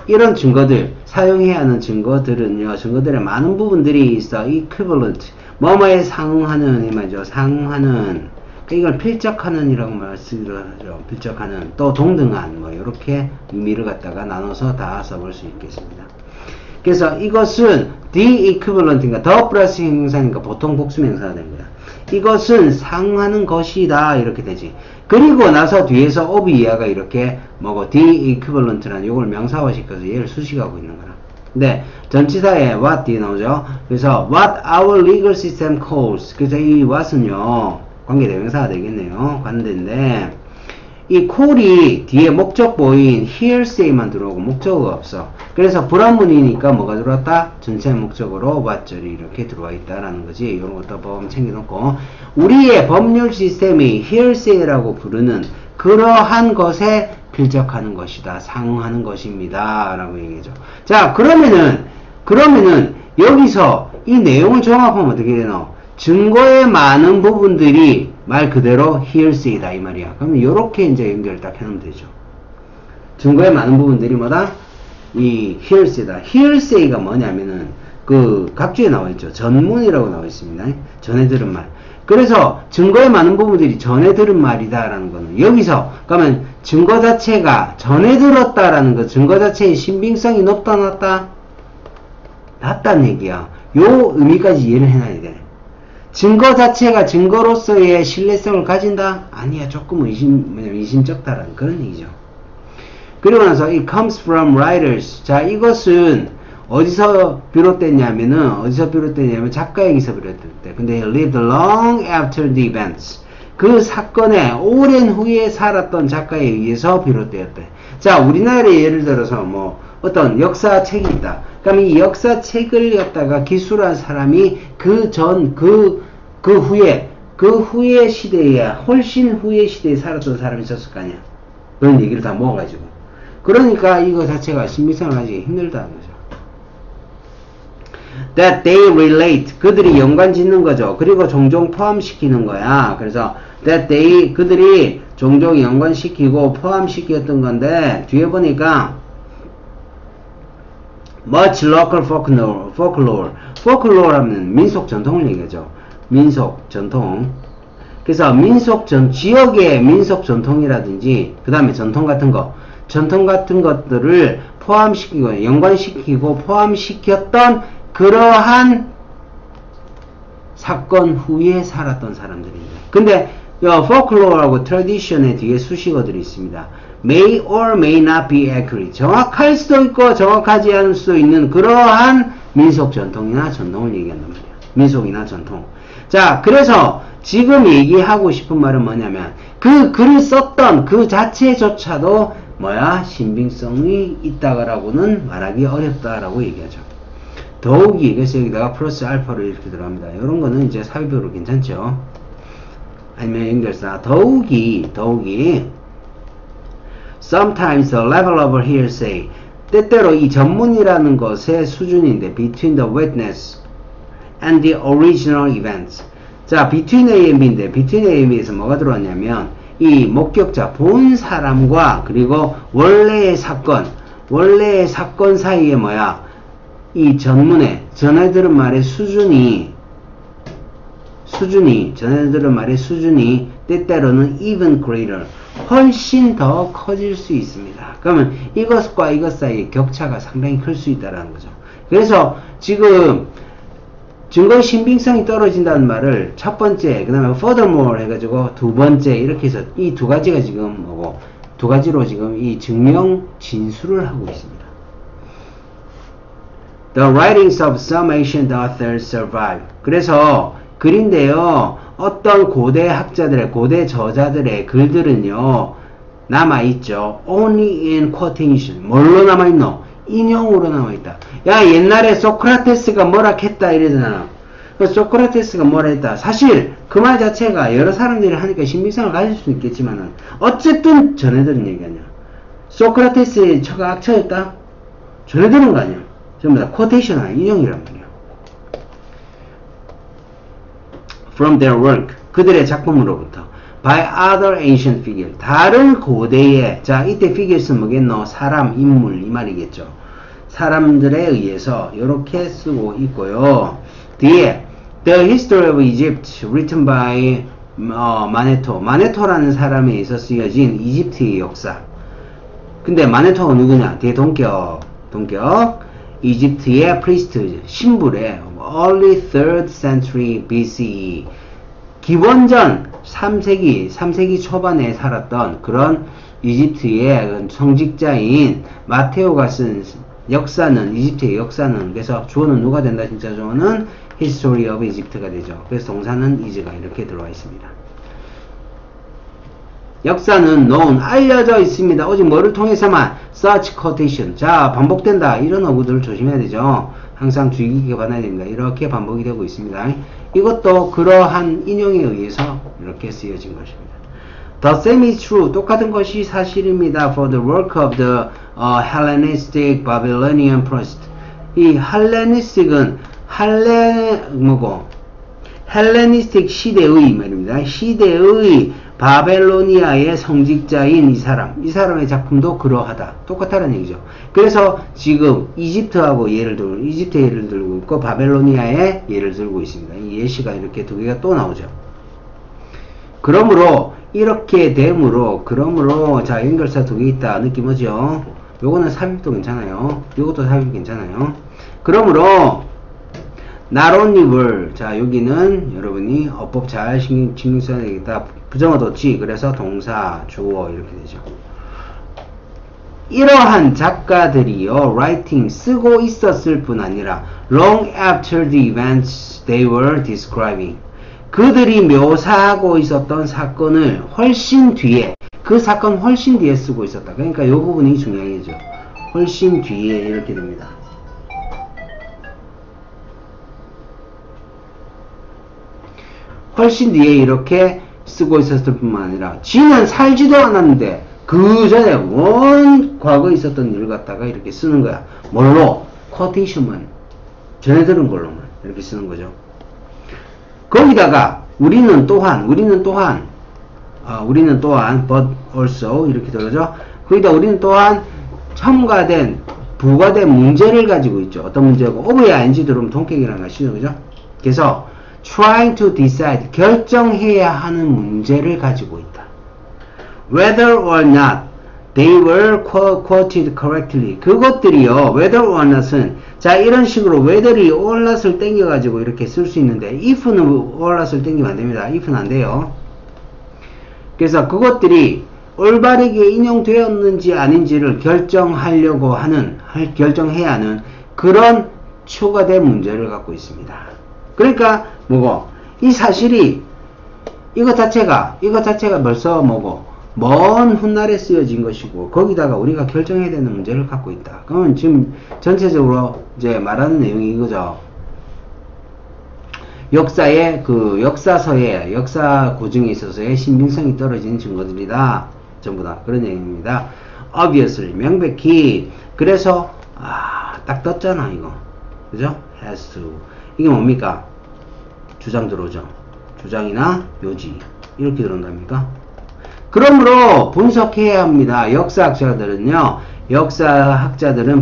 이런 증거들, 사용해야 하는 증거들은요, 증거들의 많은 부분들이 있어. equivalent, 뭐뭐에 상응하는, 이 말이죠. 상응하는. 이걸 필적하는 이라고 말씀을 하죠. 필적하는, 또 동등한, 뭐, 이렇게 의미를 갖다가 나눠서 다 써볼 수 있겠습니다. 그래서 이것은 the equivalent인가, 더 플러스 형용사니까 보통 복수명사가 됩니다. 이것은 상응하는 것이다. 이렇게 되지. 그리고 나서 뒤에서 of 이하가 이렇게 뭐고, the equivalent라는 요걸 명사화 시켜서 얘를 수식하고 있는 거라. 근데 전치사에 what 뒤에 나오죠. 그래서 what our legal system calls. 그래서 이 what은요, 관계대명사가 되겠네요. 관대인데 이 call이 뒤에 목적보인 hearsay만 들어오고 목적어가 없어. 그래서 불합문이니까 뭐가 들어왔다? 전체 목적어로 what절이 이렇게 들어와 있다라는 거지. 이런 것도 보험 챙겨놓고, 우리의 법률 시스템이 hearsay라고 부르는 그러한 것에 필적하는 것이다. 상응하는 것입니다. 라고 얘기하죠. 자, 그러면은 여기서 이 내용을 종합하면 어떻게 되노? 증거의 많은 부분들이 말 그대로 hearsay다 이 말이야. 그러면 요렇게 이제 연결을 딱 해놓으면 되죠. 증거의 많은 부분들이 뭐다? 이 hearsay다. hearsay가 뭐냐면은 그 각주에 나와 있죠. 전문이라고 나와 있습니다. 전해 들은 말. 그래서 증거의 많은 부분들이 전해 들은 말이다라는 거는 여기서 그러면 증거 자체가 전해 들었다라는 거, 증거 자체의 신빙성이 높다 낮다? 낮다는 얘기야. 요 의미까지 이해를 해놔야 돼. 증거 자체가 증거로서의 신뢰성을 가진다? 아니야. 조금 의심적다라는 그런 얘기죠. 그리고 나서 it comes from writers. 자, 이것은 어디서 비롯됐냐면 작가에게서 비롯됐대. 근데 he lived long after the events. 그 사건의 오랜 후에 살았던 작가에 의해서 비롯되었대. 자, 우리나라에 예를 들어서 뭐 어떤 역사책이 있다. 그럼 이 역사책을 갖다가 기술한 사람이 그 후에 시대에, 훨씬 후의 시대에 살았던 사람이 있었을 거 아니야. 그런 얘기를 다 모아가지고. 그러니까 이거 자체가 신빙성을 가지기 힘들다는 거죠. That they relate. 그들이 연관 짓는 거죠. 그리고 종종 포함시키는 거야. 그래서 that they, 그들이 종종 연관시키고 포함시켰던 건데, 뒤에 보니까 much local folklore 하면 민속 전통을 얘기하죠. 민속 전통. 그래서 지역의 민속 전통이라든지 그 다음에 전통 같은 것들을 포함시키고 연관시키고 포함시켰던 그러한 사건 후에 살았던 사람들입니다. 근데 folklore하고 tradition의 뒤에 수식어들이 있습니다. may or may not be accurate. 정확할 수도 있고 정확하지 않을 수도 있는 그러한 민속 전통이나 전통을 얘기한단 말이야. 민속이나 전통. 자, 그래서 지금 얘기하고 싶은 말은 뭐냐면 그 글을 썼던 그 자체조차도 신빙성이 있다라고는 말하기 어렵다라고 얘기하죠. 더욱이, 그래서 여기다가 플러스 알파로 이렇게 들어갑니다. 이런 거는 이제 사회적으로 괜찮죠. 아니면 연결사. 더욱이 sometimes the level of hearsay. 때때로 이 전문이라는 것의 수준인데 between the witness and the original events. 자, between A and B인데 between A and B에서 뭐가 들어왔냐면 이 목격자, 본 사람과 그리고 원래의 사건 사이에 이 전문의, 전해 들은 말의 수준이 때때로는 even greater, 훨씬 더 커질 수 있습니다. 그러면 이것과 이것 사이의 격차가 상당히 클 수 있다는 거죠. 그래서 지금 증거의 신빙성이 떨어진다는 말을 첫 번째, 그 다음에 furthermore 해가지고 두 번째, 이렇게 해서 이 두 가지가 지금 두 가지로 지금 이 증명 진술을 하고 있습니다. The writings of some ancient authors survive. 그래서 글인데요, 어떤 고대 학자들의, 고대 저자들의 글들은요, 남아있죠. Only in quotation. 뭘로 남아있노? 인용으로 나와 있다. 야, 옛날에 소크라테스가 뭐라 했다 이러잖아. 소크라테스가 뭐라 했다. 사실 그 말 자체가 여러 사람들이 하니까 신빙성을 가질 수 있겠지만은 어쨌든 전해들은 얘기 아니야. 소크라테스의 처가 악처였다? 전해들은 거 아니야. 전부 다 코테이션이나 인용이란 말이야. From their work, 그들의 작품으로부터. By other ancient figures, 다른 고대의, 자 이때 figures는 뭐겠노? 사람, 인물 이 말이겠죠. 사람들에 의해서 이렇게 쓰고 있고요. 뒤에 The History of Egypt, written by 마네토. 마네토라는 사람에 의해서 쓰여진 이집트의 역사. 근데 마네토가 누구냐? 대동격. 이집트의 priest, 신불의 early 3rd century BCE. 기원전 3세기 초반에 살았던 그런 이집트의 성직자인 마테오가 쓴 역사는, 이집트의 역사는, 그래서 주어는 누가 된다? 진짜 주어는 History of Egypt가 되죠. 그래서 동사는 is가 이렇게 들어와 있습니다. 역사는 known, 알려져 있습니다. 오직 뭐를 통해서만? such quotation. 자, 반복된다. 이런 어구들을 조심해야 되죠. 항상 주의 깊게 받아야 됩니다. 이렇게 반복이 되고 있습니다. 이것도 그러한 인용에 의해서 이렇게 쓰여진 것입니다. The same is true. 똑같은 것이 사실입니다. For the work of the Hellenistic Babylonian priest. 이 헬레니스틱은 헬레니스틱 시대의 말입니다. 시대의 바벨로니아의 성직자인 이 사람의 작품도 그러하다. 똑같다는 얘기죠. 그래서 지금 이집트의 예를 들고 있고 바벨로니아의 예를 들고 있습니다. 이 예시가 이렇게 두 개가 또 나오죠. 그러므로 이렇게 됨으로 자 연결사 두 개 있다 느낌 오죠. 요거는 삽입도 괜찮아요. 요것도 삽입 괜찮아요. 그러므로 not only were, 자 여기는 여러분이 어법 잘 신경 써야 되겠다. 부정어도 없지. 그래서 동사, 주어 이렇게 되죠. 이러한 작가들이요 writing 쓰고 있었을 뿐 아니라 long after the events they were describing, 그들이 묘사하고 있었던 사건을 훨씬 뒤에, 그 사건 훨씬 뒤에 쓰고 있었다. 그러니까 이 부분이 중요하죠. 훨씬 뒤에 이렇게 됩니다. 훨씬 뒤에 이렇게 쓰고 있었을 뿐만 아니라 지는 살지도 않았는데 그 전에 원 과거에 있었던 일을 갖다가 이렇게 쓰는 거야. 뭘로? quotation만, 전해 들은 걸로만 이렇게 쓰는 거죠. 거기다가 우리는 또한 but also 이렇게 들어가죠. 거기다 우리는 또한 첨가된 부과된 문제를 가지고 있죠. 어떤 문제고? of의 ing 들어오면 동격이라는 것이죠. 그죠? 그래서 trying to decide, 결정해야 하는 문제를 가지고 있다. Whether or not they were quoted correctly. 그것들이요, whether or not은, 자, 이런 식으로 whether이 or not을 땡겨가지고 이렇게 쓸 수 있는데, if는 or not을 땡기면 안 됩니다. if는 안 돼요. 그래서 그것들이 올바르게 인용되었는지 아닌지를 결정해야 하는 그런 추가된 문제를 갖고 있습니다. 그러니까 뭐고, 이 사실이 이것 자체가 벌써 뭐고 먼 훗날에 쓰여진 것이고 거기다가 우리가 결정해야 되는 문제를 갖고 있다. 그러면 지금 전체적으로 이제 말하는 내용이 이거죠. 역사의 역사서의 역사 고증에 있어서의 신빙성이 떨어진 증거들이다. 전부 다 그런 얘기입니다. Obviously, 명백히. 그래서 딱 떴잖아 이거. 그죠? has to. 이게 뭡니까? 주장 들어오죠. 주장이나 요지 이렇게 들어온답니까? 그러므로 분석해야 합니다. 역사학자들은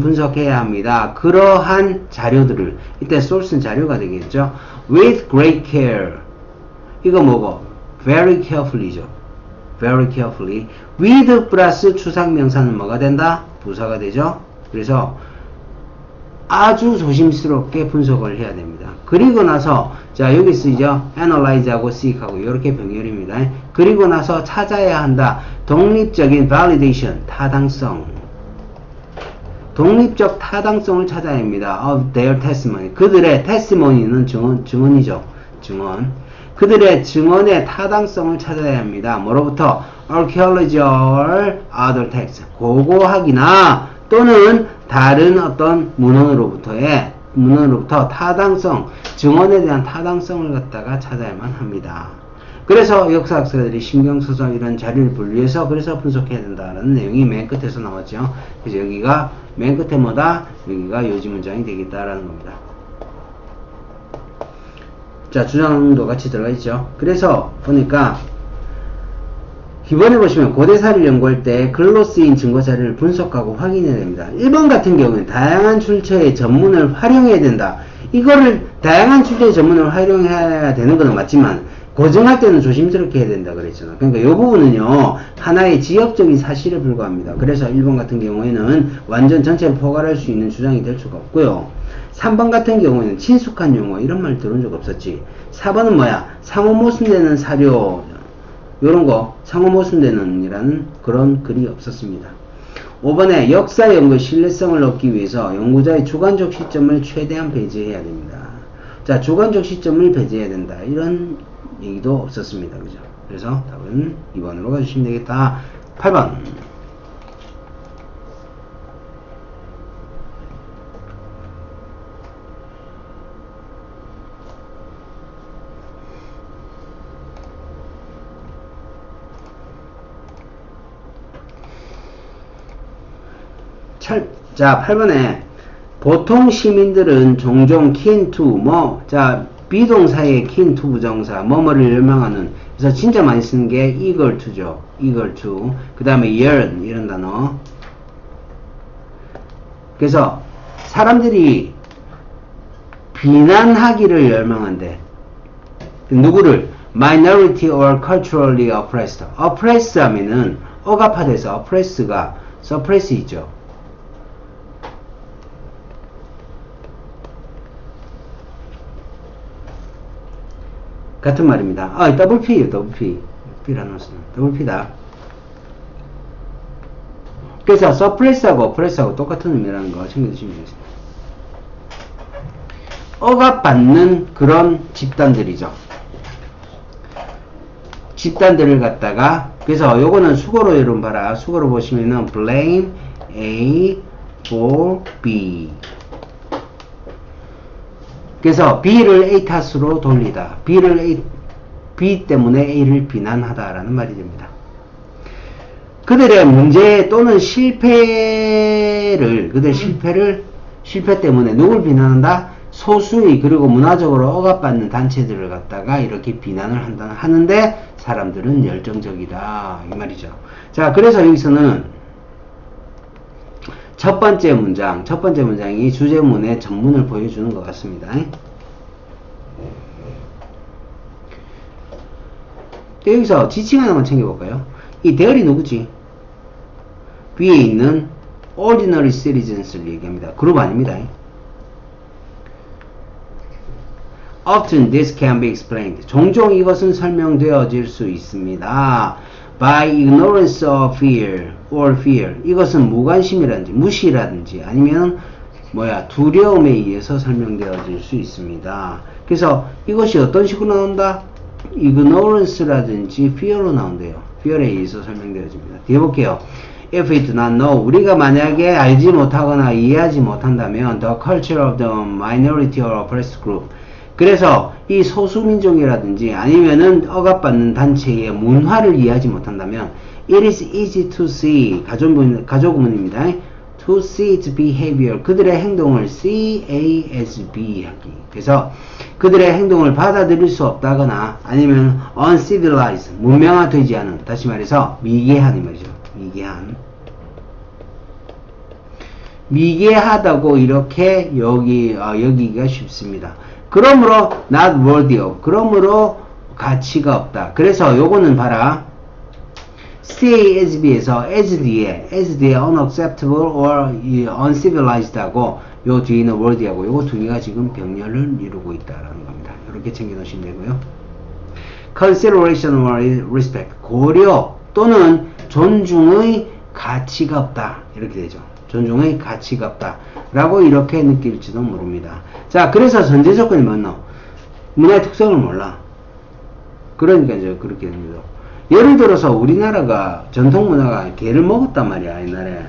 분석해야 합니다. 그러한 자료들을, 이때 source는 자료가 되겠죠. With great care. 이거 뭐고? Very carefully죠. Very carefully. With 플러스 추상명사는 뭐가 된다? 부사가 되죠. 그래서 아주 조심스럽게 분석을 해야 됩니다. 그리고 나서 자 여기 쓰이죠. analyze하고 seek하고 이렇게 병렬입니다. 그리고 나서 찾아야 한다. 독립적인 validation, 타당성. 독립적 타당성을 찾아야 합니다. of their testimony. 그들의 testimony는 증언이죠. 증언. 그들의 증언의 타당성을 찾아야 합니다. 뭐로부터? archaeology or other texts. 고고학이나 또는 다른 어떤 문헌으로부터 타당성, 증언에 대한 타당성을 갖다가 찾아야만 합니다. 그래서 역사학자들이 신경 써서 이런 자료를 분류해서 그래서 분석해야 된다라는 내용이 맨 끝에서 나왔죠. 그래서 여기가 맨 끝에 뭐다? 여기가 요지 문장이 되겠다라는 겁니다. 자, 주장도 같이 들어가 있죠. 그래서 보니까 이번에 보시면 고대사를 연구할 때 글로 쓰인 증거 자료를 분석하고 확인해야 됩니다. 1번 같은 경우는 다양한 출처의 전문을 활용해야 된다. 이거를 다양한 출처의 전문을 활용해야 되는 것은 맞지만 고증할 때는 조심스럽게 해야 된다 그랬잖아. 그러니까 이 부분은요 하나의 지역적인 사실에 불과합니다. 그래서 1번 같은 경우에는 완전 전체를 포괄할 수 있는 주장이 될 수가 없고요. 3번 같은 경우에는 친숙한 용어 이런 말 들은 적 없었지. 4번은 뭐야? 상호 모순되는 사료 요런 거 상호 모순되는 이라는 그런 글이 없었습니다. 5번에 역사 연구 신뢰성을 얻기 위해서 연구자의 주관적 시점을 최대한 배제해야 됩니다. 자, 주관적 시점을 배제해야 된다. 이런 얘기도 없었습니다. 그죠? 그래서 답은 2번으로 가주시면 되겠다. 8번. 자, 8번에 보통 시민들은 종종 kin to 자, 비동사의 kin to 부정사 뭐뭐를 열망하는 그래서 진짜 많이 쓰는 게 eager to죠. eager to. 그 다음에 yearn 이런 단어. 그래서 사람들이 비난하기를 열망한대. 누구를? minority or culturally oppressed. oppressed 하면은 억압화돼서 oppress가 suppress 있죠. 같은 말입니다. 아, 더블 P예요, 더블 P. P라는 것은 더블 P다. 그래서 suppress하고 oppress하고 똑같은 의미라는 거 챙겨주시면 되겠습니다. 억압받는 그런 집단들이죠. 집단들을 갖다가 그래서 요거는 수거로 여러분 봐라. 수거로 보시면은 blame A for B. 그래서 B를 A 탓으로 돌리다. B 때문에 A를 비난하다라는 말이 됩니다. 그들의 문제 또는 실패 때문에 누굴 비난한다? 소수의 그리고 문화적으로 억압받는 단체들을 갖다가 이렇게 비난을 하는데 사람들은 열정적이다. 이 말이죠. 자, 그래서 여기서는 첫 번째 문장이 주제문의 전문을 보여주는 것 같습니다. 여기서 지칭 하나만 챙겨볼까요? 이 대열이 누구지? 위에 있는 ordinary citizens를 얘기합니다. 그룹 아닙니다. Often this can be explained. 종종 이것은 설명되어질 수 있습니다. By ignorance of fear or fear. 이것은 무관심이라든지 무시라든지 아니면 두려움에 의해서 설명되어질 수 있습니다. 그래서 이것이 어떤 식으로 나온다? ignorance라든지 fear로 나온대요. fear에 의해서 설명되어집니다. 뒤에 볼게요. If we do not know, 우리가 만약에 알지 못하거나 이해하지 못한다면 the culture of the minority or oppressed group. 그래서 이 소수민족이라든지 아니면은 억압받는 단체의 문화를 이해하지 못한다면 it is easy to see 가조구문입니다. to see its behavior 그들의 행동을 see A as B 하기. 그래서 그들의 행동을 받아들일 수 없다거나 아니면 uncivilized 문명화되지 않은 다시 말해서 미개한 이 말이죠. 미개하다고 이렇게 여기가 쉽습니다. 그러므로 not worthy of 그러므로 가치가 없다. 그래서 요거는 봐라. C as B에서 as 뒤에 unacceptable or uncivilized 하고 요 뒤에는 worthy 하고 요거 두 개가 지금 병렬을 이루고 있다라는 겁니다. 이렇게 챙겨 놓으시면 되고요. consideration or respect 고려 또는 존중의 가치가 없다. 이렇게 되죠. 존중의 가치가 없다. 라고 이렇게 느낄지도 모릅니다. 자, 그래서 전제 조건이 뭐노? 문화의 특성을 몰라. 그러니까 이제 그렇게 됩니다. 예를 들어서 우리나라가 전통 문화가 개를 먹었단 말이야, 옛날에.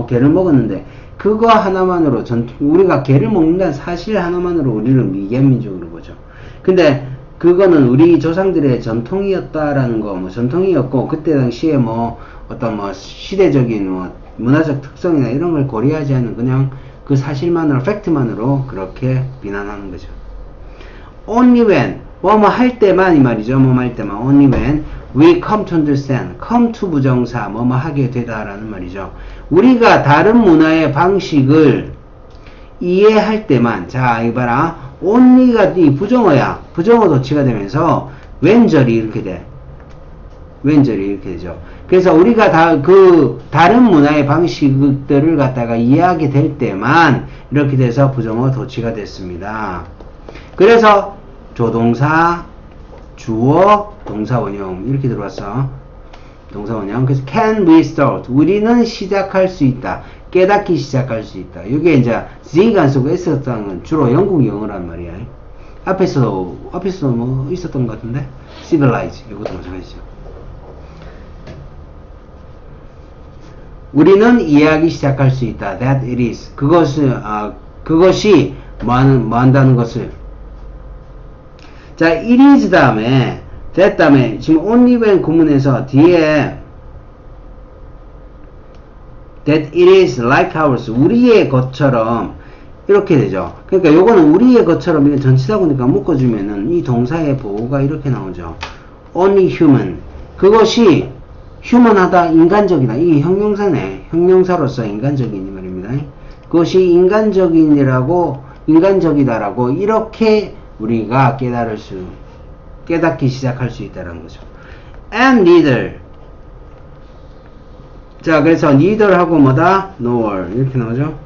개를 먹었는데 그거 하나만으로 우리가 개를 먹는다는 사실 하나만으로 우리를 미개한 민족으로 보죠. 근데 그거는 우리 조상들의 전통이었다라는 거, 뭐 전통이었고 그때 당시에 뭐 어떤 뭐 시대적인 뭐 문화적 특성이나 이런 걸 고려하지 않는 그냥 그 사실만으로 팩트만으로 그렇게 비난하는 거죠. Only when 뭐뭐 할 때만 이 말이죠. 뭐뭐 할 때만 only when we come to understand come to 부정사 뭐뭐 하게 되다라는 말이죠. 우리가 다른 문화의 방식을 이해할 때만 자 이봐라 only가 이 부정어야. 부정어 도치가 되면서 왼절이 이렇게 돼. 왼절이 이렇게 되죠. 그래서 우리가 다른 문화의 방식들을 갖다가 이해하게 될 때만 이렇게 돼서 부정어 도치가 됐습니다. 그래서 조동사, 주어, 동사원형 이렇게 들어왔어. 동사원형. 그래서 can we start? 우리는 시작할 수 있다. 깨닫기 시작할 수 있다. 이게 이제 Z가 안 쓰고 S였다는 건 주로 영국 영어란 말이야. 앞에서 뭐 있었던 것 같은데? civilize. 이거 동사이죠. 우리는 이해하기 시작할 수 있다. That it is. 그것이 뭐 한다는 것을. 자, it is 다음에, that 다음에, 지금 only when 구문에서 뒤에 that it is like ours. 우리의 것처럼 이렇게 되죠. 그러니까 요거는 우리의 것처럼 이게 전치사구니까 묶어주면은 이 동사의 보호가 이렇게 나오죠. only human. 그것이 휴먼하다, 인간적이다. 이 형용사네. 형용사로서 인간적인 이 말입니다. 그것이 인간적이다라고 이렇게 우리가 깨닫기 시작할 수 있다는 거죠. And neither. 자, 그래서 neither하고 뭐다? nor. 이렇게 나오죠.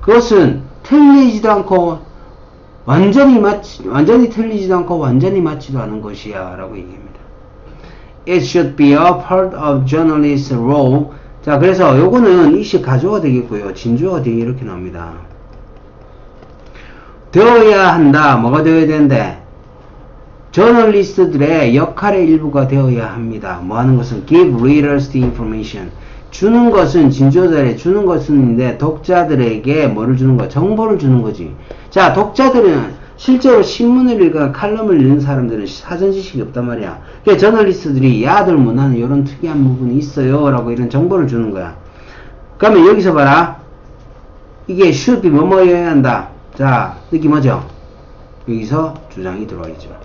그것은 틀리지도 않고, 완전히 틀리지도 않고, 완전히 맞지도 않은 것이야. 라고 얘기합니다. It should be a part of journalist's role. 자, 그래서 요거는 이식 가주어가 되겠고요. 진주어가 되게 이렇게 나옵니다. 되어야 한다. 뭐가 되어야 되는데? 저널리스트들의 역할의 일부가 되어야 합니다. 뭐 하는 것은 give readers the information. 주는 것은 진주어 자리에 주는 것인데 독자들에게 뭐를 주는 거야? 정보를 주는 거지. 자, 독자들은 실제로 신문을 읽거나 칼럼을 읽는 사람들은 사전 지식이 없단 말이야. 그러니까 저널리스트들이 야들 문화는 이런 특이한 부분이 있어요 라고 이런 정보를 주는 거야. 그러면 여기서 봐라. 이게 should be 뭐뭐여야 한다. 자, 느낌 오죠? 여기서 주장이 들어와 있죠.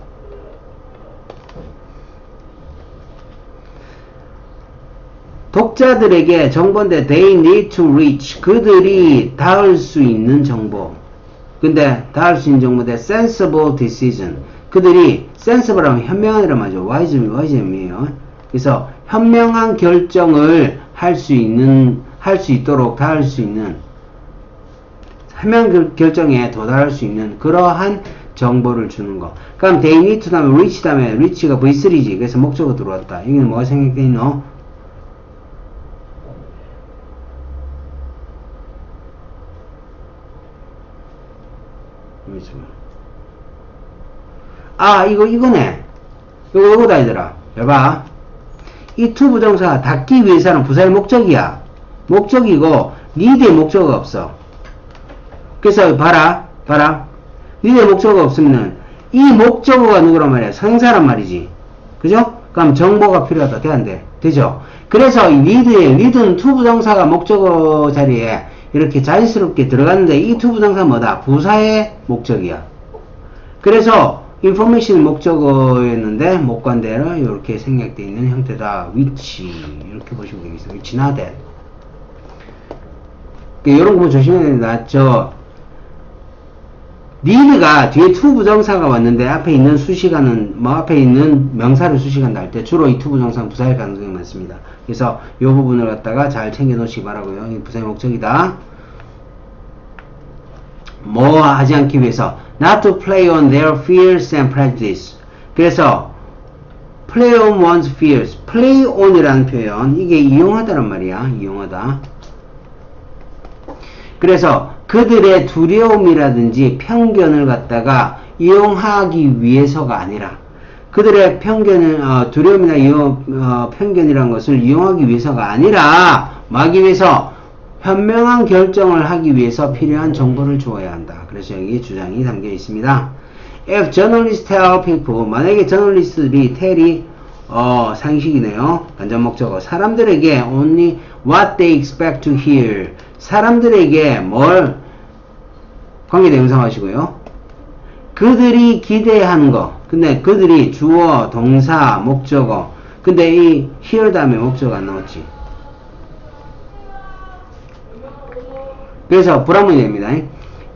독자들에게 정보인데 they need to reach. 그들이 닿을 수 있는 정보. 근데 닿을 수 있는 정보인데 sensible decision. 그들이 sensible 하면 현명하니란 말이죠. wise이에요. 그래서 현명한 결정을 할 수 있도록 닿을 수 있는 현명한 결정에 도달할 수 있는 그러한 정보를 주는 거. 그럼 they need to 다음에 reach 다음에 reach가 V3지. 그래서 목적어 들어왔다. 여기는 뭐가 생략되어 있노? 아, 이거네. 이거다, 얘들아. 여봐. 이 to 부정사 닿기 위해서는 부사의 목적이야. 목적이고, need의 목적어가 없어. 그래서, 봐라. need의 목적어가 없으면은, 이 목적어가 누구란 말이야? 상사란 말이지. 그죠? 그럼 정보가 필요하다. 돼, 안 돼? 되죠? 그래서 이 need는 to 부정사가 목적어 자리에 이렇게 자연스럽게 들어갔는데, 이 to 부정사는 뭐다? 부사의 목적이야. 그래서, information 목적어였는데 목관대로 이렇게 생략되어 있는 형태다. which 이렇게 보시면 되겠어요. which not that. 이런 거 조심해야 된다. need가 뒤에 to 부정사가 왔는데 앞에 있는 수식어는 앞에 있는 명사를 수식한다 할 때 주로 이 to 부정사는 부사일 가능성이 많습니다. 그래서 이 부분을 갖다가 잘 챙겨 놓으시기 바라고요. 이 부사의 목적이다. 뭐 하지 않기 위해서 not to play on their fears and prejudice. 그래서 play on one's fears, play on이라는 표현 이게 이용하다란 말이야. 이용하다. 그래서 그들의 두려움이라든지 편견을 갖다가 이용하기 위해서가 아니라 그들의 편견을 두려움이나 편견이란 것을 이용하기 위해서가 아니라 막기 위해서 현명한 결정을 하기 위해서 필요한 정보를 주어야 한다. 그래서 여기 주장이 담겨 있습니다. If journalists tell people, 만약에 저널리스트들이 tell이 상식이네요. 간접 목적어. 사람들에게 only what they expect to hear. 사람들에게 뭘 관계대명사 하시고요. 그들이 기대하는 거. 근데 그들이 주어, 동사, 목적어. 근데 이 hear 다음에 목적어가 안 나왔지. 그래서 불합문이 됩니다.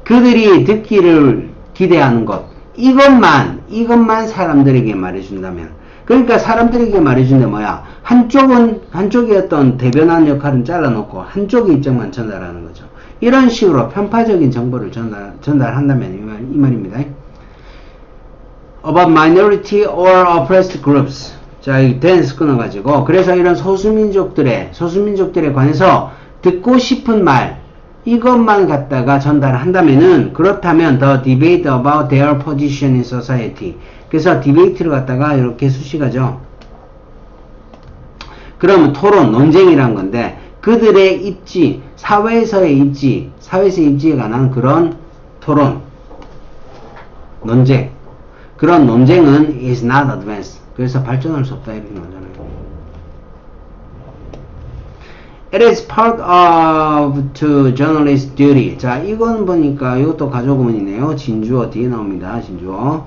그들이 듣기를 기대하는 것. 이것만 사람들에게 말해준다면. 그러니까 사람들에게 말해준데 뭐야? 한쪽의 어떤 대변한 역할은 잘라놓고 한쪽의 입장만 전달하는 거죠. 이런 식으로 편파적인 정보를 전달한다면 이 말입니다. About minority or oppressed groups. 자, 이 tense 끊어가지고. 그래서 이런 소수민족들에 관해서 듣고 싶은 말, 이것만 갖다가 전달한다면은, 그렇다면 the debate about their position in society. 그래서 디베이트를 갖다가 이렇게 수식하죠. 그러면 토론, 논쟁이란 건데, 그들의 입지, 사회에서의 입지에 관한 그런 토론, 논쟁. 그런 논쟁은 is not advanced. 그래서 발전할 수 없다 이렇게 나오잖아요. It is part of to journalist duty. 자, 이건 보니까 이것도 가조구문이네요. 진주어 뒤에 나옵니다. 진주어.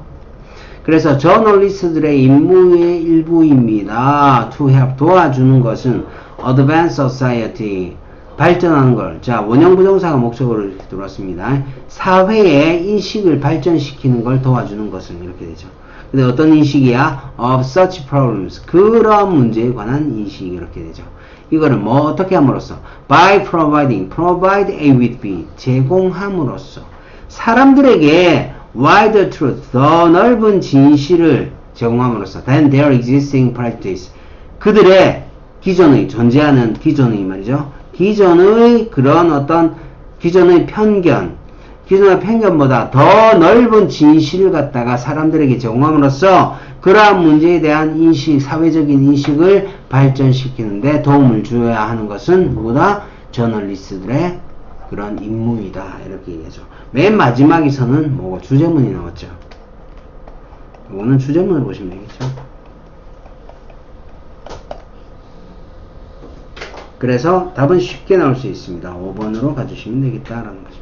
그래서 저널리스트들의 임무의 일부입니다. To help 도와주는 것은 advance society 발전하는 걸. 자, 원형 부정사가 목적으로 이렇게 들어왔습니다. 사회의 인식을 발전시키는 걸 도와주는 것은 이렇게 되죠. 근데 어떤 인식이야? Of such problems. 그런 문제에 관한 인식이 이렇게 되죠. 이거를 뭐 어떻게 함으로써? By providing. Provide A with B. 제공함으로써. 사람들에게 wider truth. 더 넓은 진실을 제공함으로써. Than their existing practice. 그들의 기존의 존재하는 기존의 말이죠. 기존의 그런 어떤 기존의 편견보다 더 넓은 진실을 갖다가 사람들에게 제공함으로써 그러한 문제에 대한 인식, 사회적인 인식을 발전시키는데 도움을 주어야 하는 것은 누구다? 저널리스트들의 그런 임무이다. 이렇게 얘기하죠. 맨 마지막에서는 뭐 주제문이 나왔죠. 이거는 주제문을 보시면 되겠죠. 그래서 답은 쉽게 나올 수 있습니다. 5번으로 가주시면 되겠다라는 거죠.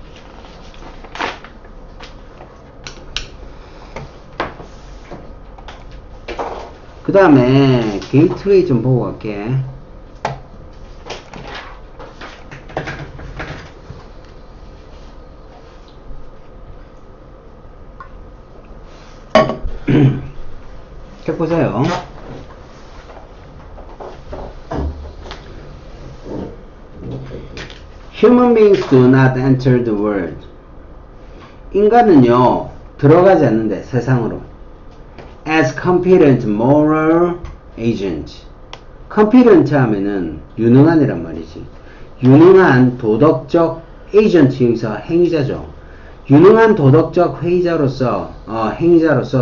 그 다음에 게이트웨이 좀 보고 갈게. 책 보세요. Human beings do not enter the world. 인간은요, 들어가지 않는데, 세상으로. As competent moral agent. competent 하면은 유능한이란 말이지. 유능한 도덕적 agent, 여기서 행위자죠. 유능한 도덕적 행위자로서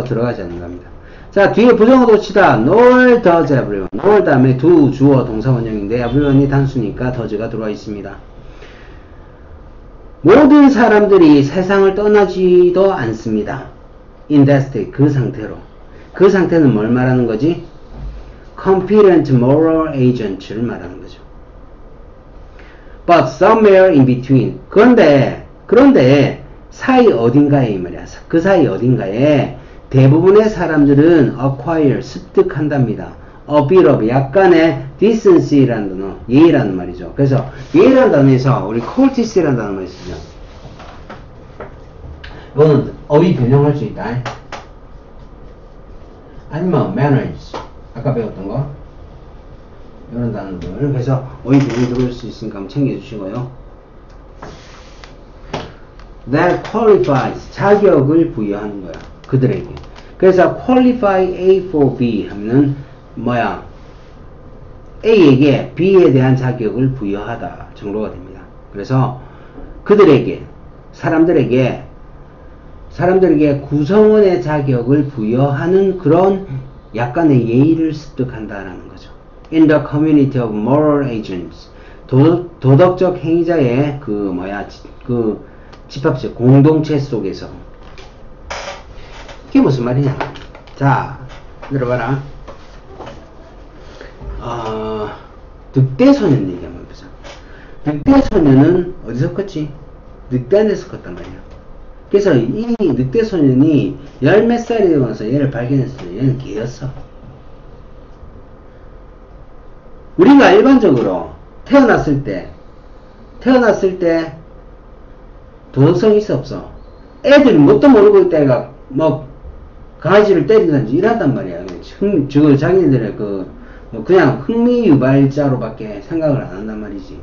들어가지 않는 겁니다. 자, 뒤에 부정어 도치다. nor does everyone. nor 다음에 do, 주어, 동사 원형인데 everyone이 단수니까 does가 들어와 있습니다. 모든 사람들이 세상을 떠나지도 않습니다. in that state, 그 상태로. 그 상태는 뭘 말하는 거지? competent moral agent를 말하는 거죠. But somewhere in between. 그런데 사이 어딘가에 이 말이야. 그 사이 어딘가에 대부분의 사람들은 acquire, 습득한답니다. a bit of, 약간의 decency라는 단어, 예의라는 말이죠. 그래서 예의라는 단어에서 우리 courtesy라는 단어를 쓰죠. 이거는 어휘 변형할 수 있다. 아니면 manners, 아까 배웠던 거 이런 단어들. 그래서 어휘 변형 들어올 수 있으니까 한번 챙겨주시고요. That qualifies, 자격을 부여하는 거야, 그들에게. 그래서 qualify A for B 하면은 뭐야? A에게 B에 대한 자격을 부여하다 정도가 됩니다. 그래서 그들에게, 사람들에게 구성원의 자격을 부여하는 그런 약간의 예의를 습득한다라는 거죠. In the community of moral agents. 도덕적 행위자의 집합적 공동체 속에서. 이게 무슨 말이냐. 자, 들어봐라. 늑대소년 얘기 한번 해보자. 늑대소년은 어디서 컸지? 늑대한 데서 컸단 말이야. 그래서 이 늑대소년이 열 몇 살이 되면서 얘를 발견했어요. 얘는 개였어. 우리가 일반적으로 태어났을 때 도덕성이 있어 없어? 애들이 뭣도 모르고 있다가 뭐 강아지를 때리든지 이러단 말이야. 자기네들의 그냥 흥미유발자로밖에 생각을 안 한단 말이지.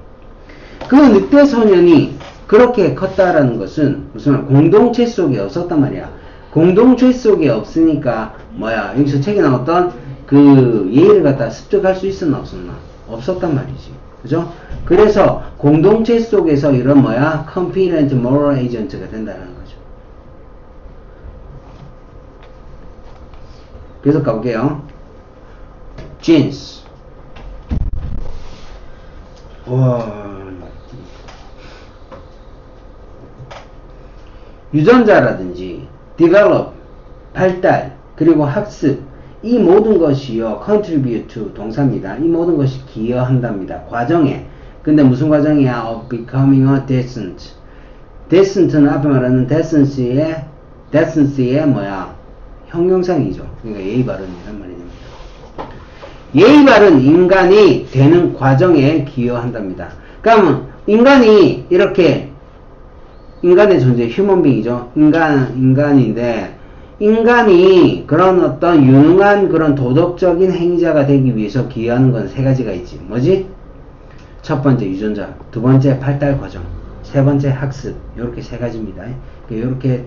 그 늑대소년이 그렇게 컸다라는 것은 무슨 말? 공동체 속에 없었단 말이야. 공동체 속에 없으니까 여기서 책에 나왔던 그 예의를 갖다 습득할 수 있었나 없었나? 없었단 말이지. 그죠? 그래서 공동체 속에서 이런 competent moral agent가 된다는 거죠. 계속 가볼게요. genes. 유전자라든지 develop, 발달, 그리고 학습, 이 모든 것이요 contribute to 동사입니다. 이 모든 것이 기여한답니다. 과정에. 근데 무슨 과정이야? of becoming a decent. decent는 앞에 말하는 decency의 형용사이죠. 그러니까 예의 바른이란 말이 됩니다. 예의 바른 인간이 되는 과정에 기여한답니다. 그러면 인간이 이렇게 인간의 존재, 휴먼빙이죠. 인간인데 인간이 그런 어떤 유능한 그런 도덕적인 행위자가 되기 위해서 기여하는 건 세 가지가 있지. 뭐지? 첫 번째 유전자, 두 번째 발달 과정, 세 번째 학습. 이렇게 세 가지입니다. 이렇게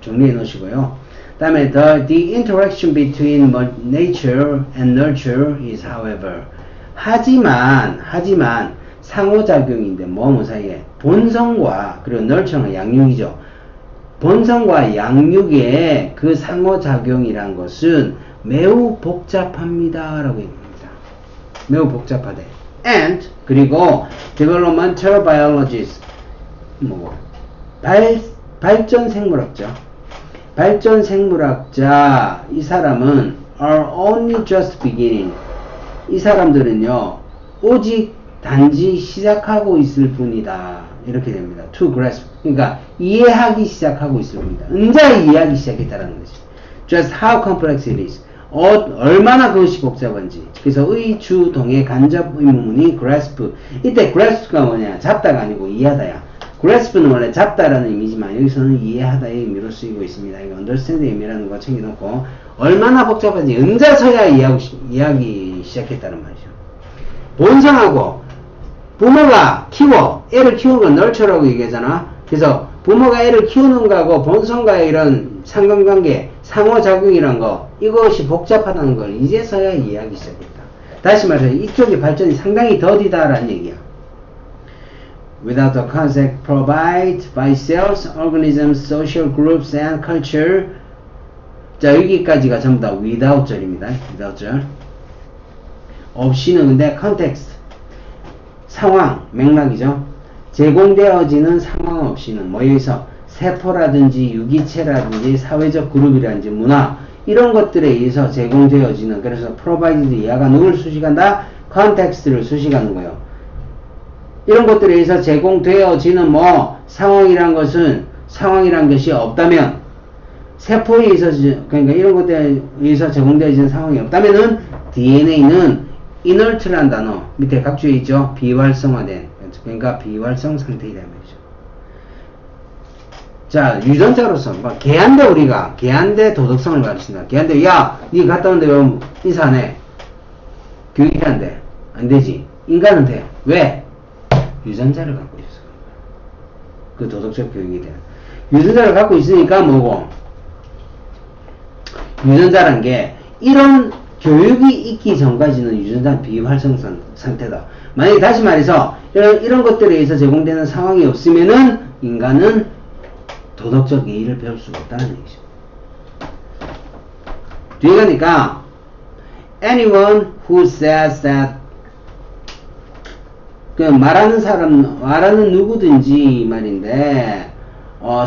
정리해 놓으시고요. 그 다음에 the interaction between nature and nurture is however. 하지만 상호작용인데 뭐 사이에 본성과 그리고 nurture는 양육이죠. 본성과 양육의 그 상호작용이란 것은 매우 복잡합니다 라고 얘기합니다. 매우 복잡하대. And 그리고 developmental biologists 발전 생물학자 이 사람은 are only just beginning. 이 사람들은요 오직 단지 시작하고 있을 뿐이다. 이렇게 됩니다. To grasp. 그러니까 이해하기 시작하고 있을 뿐이다. 은자히 이해하기 시작했다라는 거지. Just how complex it is. 얼마나 그것이 복잡한지. 그래서 의, 주, 동의, 간접 의문문이 grasp. 이때 grasp가 뭐냐? 잡다가 아니고 이해하다야. grasp는 원래 잡다라는 의미지만 여기서는 이해하다의 의미로 쓰이고 있습니다. 이거 understand의 의미라는 거 챙겨놓고 얼마나 복잡한지 은자서야 이해하기 시작했다는 말이죠. 본성하고 부모가 애를 키우는 건 nurture라고 얘기하잖아. 그래서 부모가 애를 키우는 거하고 본성과의 이런 상관관계, 상호작용이란 거, 이것이 복잡하다는 걸 이제서야 이해하기 시작했다. 다시 말해서 이쪽의 발전이 상당히 더디다라는 얘기야. Without the concept provided by cells, organisms, social groups, and culture. 자, 여기까지가 전부 다 without 절입니다. without 절. 없이는 근데 context. 상황, 맥락이죠. 제공되어지는 상황 없이는 여기서 세포라든지 유기체라든지 사회적 그룹이라든지 문화 이런 것들에 의해서 제공되어지는 그래서 provided 이하가 누굴 수식한다? context를 수식하는 거예요. 이런 것들에 의해서 제공되어지는 상황이란 것이 없다면 세포에 의해서 그러니까 이런 것들에 의해서 제공되어지는 상황이 없다면은 DNA는 inert란 단어 밑에 각주에 있죠. 비활성화된 그러니까 비활성 상태이다 말이죠. 자, 유전자로서 개한데 우리가 개한데 도덕성을 가르친다. 개한데 야, 니 갔다 온데 왜 인사 안 해? 교육이 안 돼. 안 되지. 인간은 돼. 왜? 유전자를 갖고 있어. 그 도덕적 교육이 돼. 유전자를 갖고 있으니까 뭐고? 유전자란 게 이런 교육이 있기 전까지는 유전자는 비활성 상태다. 만약에 다시 말해서 이런 것들에 의해서 제공되는 상황이 없으면은 인간은 도덕적 예의를 배울 수가 없다는 얘기죠. 뒤에 가니까 anyone who says that 그 말하는 누구든지 말인데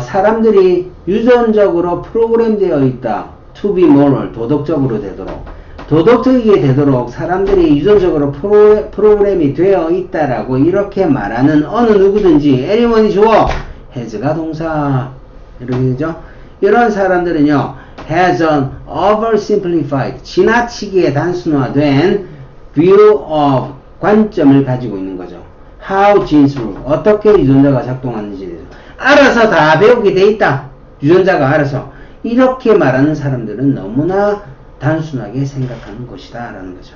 사람들이 유전적으로 프로그램되어 있다. to be moral, 도덕적으로 되도록. 도덕적이게 되도록 사람들이 유전적으로 프로그램이 되어 있다라고 이렇게 말하는 어느 누구든지 anyone이 주어, has가 동사 이렇게 되죠. 이런 사람들은요 has an oversimplified, 지나치게 단순화된 view of, 관점을 가지고 있는 거죠. how genes로, 어떻게 유전자가 작동하는지에 대해서 알아서 다 배우게 돼 있다. 유전자가 알아서. 이렇게 말하는 사람들은 너무나 단순하게 생각하는 것이다 라는 거죠.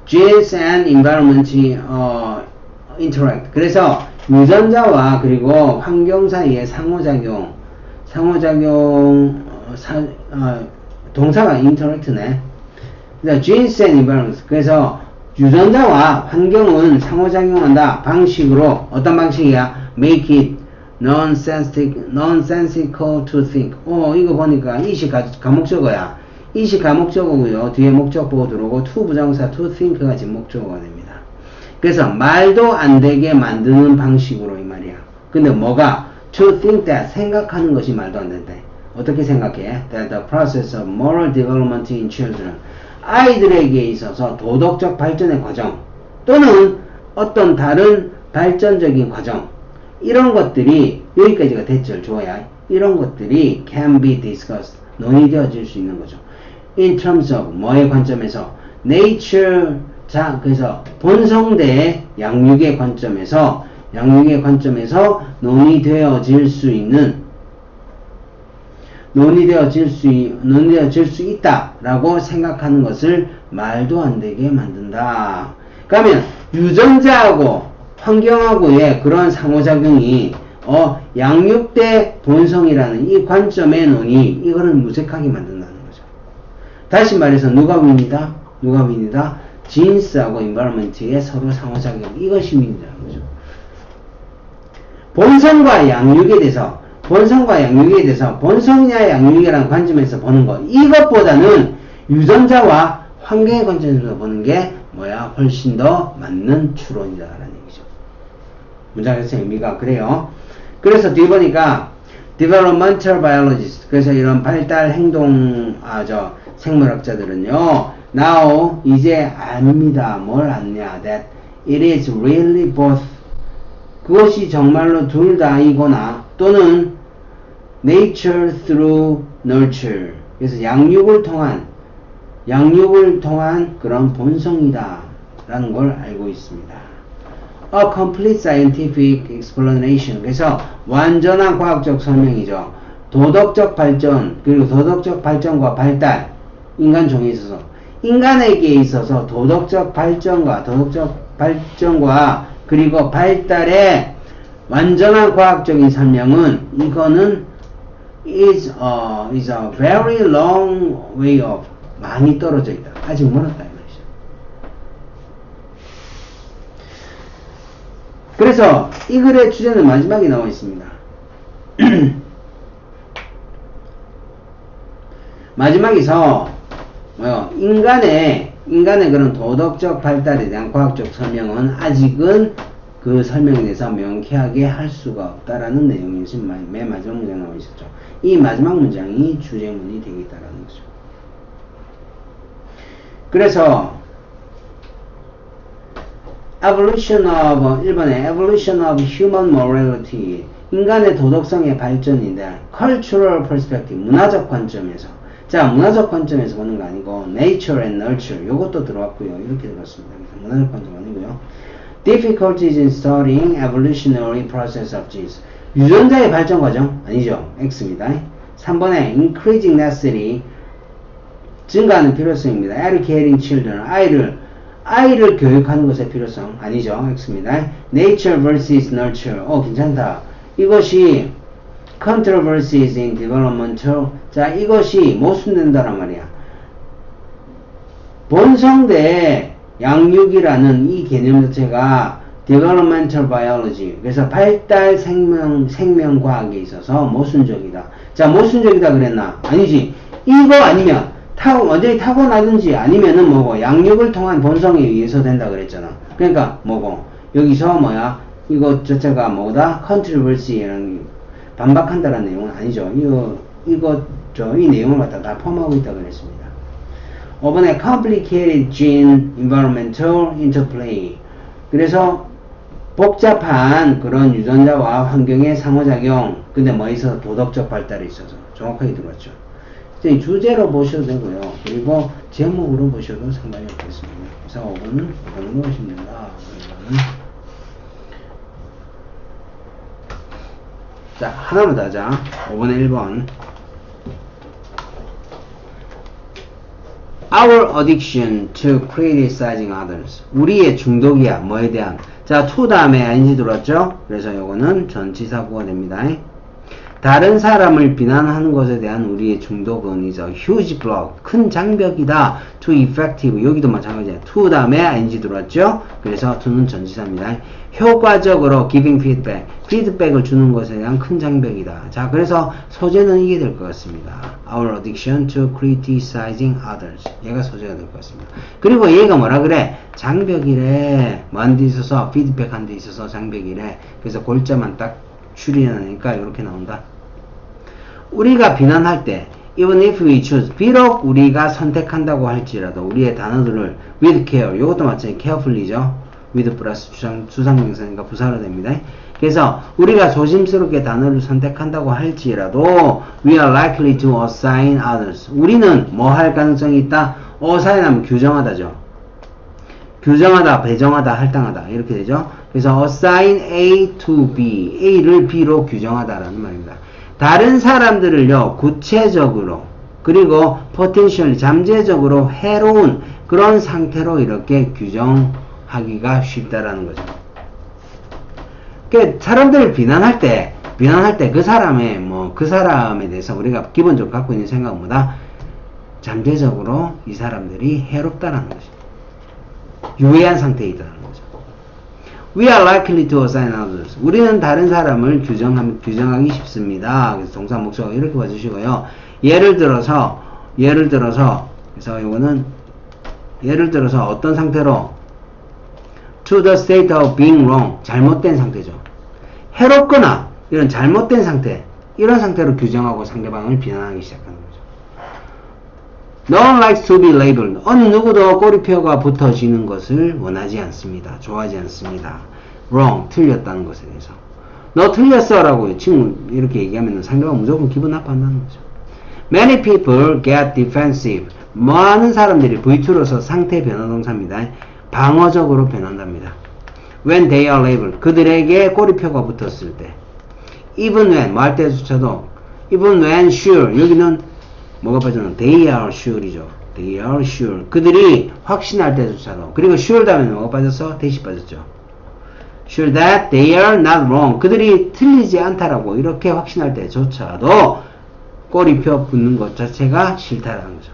Genes and environment interact. 그래서 유전자와 그리고 환경 사이의 상호작용, 동사가 interact네. Genes and environment. 그래서 유전자와 환경은 상호작용한다. 방식으로, 어떤 방식이야? Make it nonsensical to think. 이거 보니까 이식 가목적어야. 이식 가목적어고요. 뒤에 목적보호 들어오고 to 부정사 to think가 지금 목적어가 됩니다. 그래서 말도 안 되게 만드는 방식으로 이 말이야. 근데 뭐가? To think that, 생각하는 것이 말도 안 된대. 어떻게 생각해? That the process of moral development in children, 아이들에게 있어서 도덕적 발전의 과정 또는 어떤 다른 발전적인 과정, 이런 것들이, 여기까지가 대절 좋아야, 이런 것들이 can be discussed, 논의되어질 수 있는 거죠. In terms of, 뭐의 관점에서? nature, 그래서 본성 대 양육의 관점에서 논의되어질 수 있다라고 생각하는 것을 말도 안 되게 만든다. 그러면 유전자하고 환경하고의 그런 상호작용이 양육 대 본성이라는 이 관점의 논의, 이거를 무색하게 만든다는 거죠. 다시 말해서 누가 윈이다? 지인스하고 environment의 서로 상호작용, 이것이 윈이라는 거죠. 본성과 양육에 대해서 본성이냐 양육이라는 관점에서 보는 것, 이것보다는 유전자와 환경의 관점에서 보는 게 뭐야? 훨씬 더 맞는 추론이다라는 얘기죠. 문장에서 의미가 그래요. 그래서 뒤에 보니까 developmental biologist, 그래서 이런 발달 행동 생물학자들은요, now 이제 압니다. 뭘 압냐? That it is really both, 그것이 정말로 둘 다이거나 또는 nature through nurture, 그래서 양육을 통한 그런 본성이다 라는 걸 알고 있습니다. A complete scientific explanation, 그래서 완전한 과학적 설명이죠. 도덕적 발전, 그리고 도덕적 발전과 발달, 인간 종에 있어서, 인간에게 있어서 도덕적 발전과 그리고 발달의 완전한 과학적인 설명은, 이거는 is a very long way off, 많이 떨어져 있다. 아직 멀었다 이 말이죠. 그래서 이 글의 주제는 마지막에 나와 있습니다. 마지막에서 인간의 그런 도덕적 발달에 대한 과학적 설명은 아직은 그 설명에 대해서 명쾌하게 할 수가 없다라는 내용이 지금 맨 마지막 문장에 나와 있었죠. 이 마지막 문장이 주제문이 되겠다라는 거죠. 그래서 evolution of, 1번에 evolution of human morality, 인간의 도덕성의 발전인데 cultural perspective, 문화적 관점에서, 자, 문화적 관점에서 보는 거 아니고 nature and nurture, 요것도 들어왔고요. 이렇게 들어왔습니다. 문화적 관점 아니고요. difficulties in studying evolutionary process of genes, 유전자의 발전 과정 아니죠. X입니다. 3번에 increasing necessity, 증가하는 필요성입니다. educating children, 아이를 교육하는 것의 필요성 아니죠. X입니다. nature vs nurture, 괜찮다. 이것이 controversies in developmental, 자, 이것이 모순된다란 말이야. 본성 대 양육이라는 이 개념 자체가 developmental biology, 그래서 발달 생명과학에 있어서 모순적이다. 자, 모순적이다 그랬나? 아니지. 이거 아니면 완전히 타고나든지 아니면은 뭐고 양육을 통한 본성에 의해서 된다 그랬잖아. 그러니까 뭐고 여기서 뭐야 이거 자체가 뭐다 controversy라는 반박한다라는 내용은 아니죠. 이 내용을 갖다 다 포함하고 있다 그랬습니다. 5번에 complicated gene environmental interplay. 그래서 복잡한 그런 유전자와 환경의 상호작용. 근데 뭐 있어서 도덕적 발달이 있어서 정확하게 들어왔죠. 이제 주제로 보셔도 되고요. 그리고 제목으로 보셔도 상관이 없겠습니다. 그래서 5번은 이걸로 보시면 된다. 자, 하나만 더 하자. 5번에 1번. Our addiction to criticizing others. 우리의 중독이야. 뭐에 대한. 자, to 다음에 ing 들어왔죠? 그래서 요거는 전치사구가 됩니다. 다른 사람을 비난하는 것에 대한 우리의 중독은 이제 huge block, 큰 장벽이다. too effective, 여기도 마찬가지야. to 다음에 ing 들어왔죠? 그래서 to는 전치사입니다. 효과적으로 giving feedback, 피드백을 주는 것에 대한 큰 장벽이다. 자, 그래서 소재는 이게 될 것 같습니다. Our addiction to criticizing others. 얘가 소재가 될 것 같습니다. 그리고 얘가 뭐라 그래? 장벽이래. 뭐한 데 있어서, 피드백 한 데 있어서 장벽이래. 그래서 골자만 딱 추리하니까 이렇게 나온다. 우리가 비난할 때 even if we choose, 비록 우리가 선택한다고 할지라도 우리의 단어들을 with care, 이것도 마찬가지 carefully죠. with 플러스 주상명사니까 부사로 됩니다. 그래서 우리가 조심스럽게 단어를 선택한다고 할지라도 we are likely to assign others, 우리는 뭐 할 가능성이 있다? assign하면 규정하다죠. 규정하다, 배정하다, 할당하다 이렇게 되죠. 그래서 assign A to B, A를 B로 규정하다라는 말입니다. 다른 사람들을요 구체적으로 그리고 potentially 잠재적으로 해로운 그런 상태로 이렇게 규정하기가 쉽다라는 거죠. 그러니까 사람들을 비난할 때 그 사람에 대해서 우리가 기본적으로 갖고 있는 생각은 뭐다? 잠재적으로 이 사람들이 해롭다라는 거죠. 유해한 상태에 있다는 거죠. We are likely to assign others. 우리는 다른 사람을 규정하기 쉽습니다. 그래서 동사 목적어 이렇게 봐주시고요. 예를 들어서 그래서 이거는 예를 들어서 어떤 상태로 to the state of being wrong, 잘못된 상태죠. 해롭거나 이런 잘못된 상태, 이런 상태로 규정하고 상대방을 비난하기 시작하는 거죠. No one likes to be labeled. 어느 누구도 꼬리표가 붙어지는 것을 원하지 않습니다. 좋아하지 않습니다. wrong, 틀렸다는 것에 대해서. 너 틀렸어 라고 친구 이렇게 얘기하면 상대방 무조건 기분 나빠한다는 거죠. Many people get defensive. 많은 사람들이 V2로서 상태 변화 동사입니다. 방어적으로 변한답니다. When they are labeled. 그들에게 꼬리표가 붙었을 때. Even when, 뭐 할 때조차도. Even when sure. 여기는 뭐가 빠졌나? They are sure이죠. They are sure. 그들이 확신할 때조차도. 그리고 sure 다음에 뭐가 빠졌어? 대시 빠졌죠. Sure that they are not wrong. 그들이 틀리지 않다라고 이렇게 확신할 때조차도 꼬리표 붙는 것 자체가 싫다라는 거죠.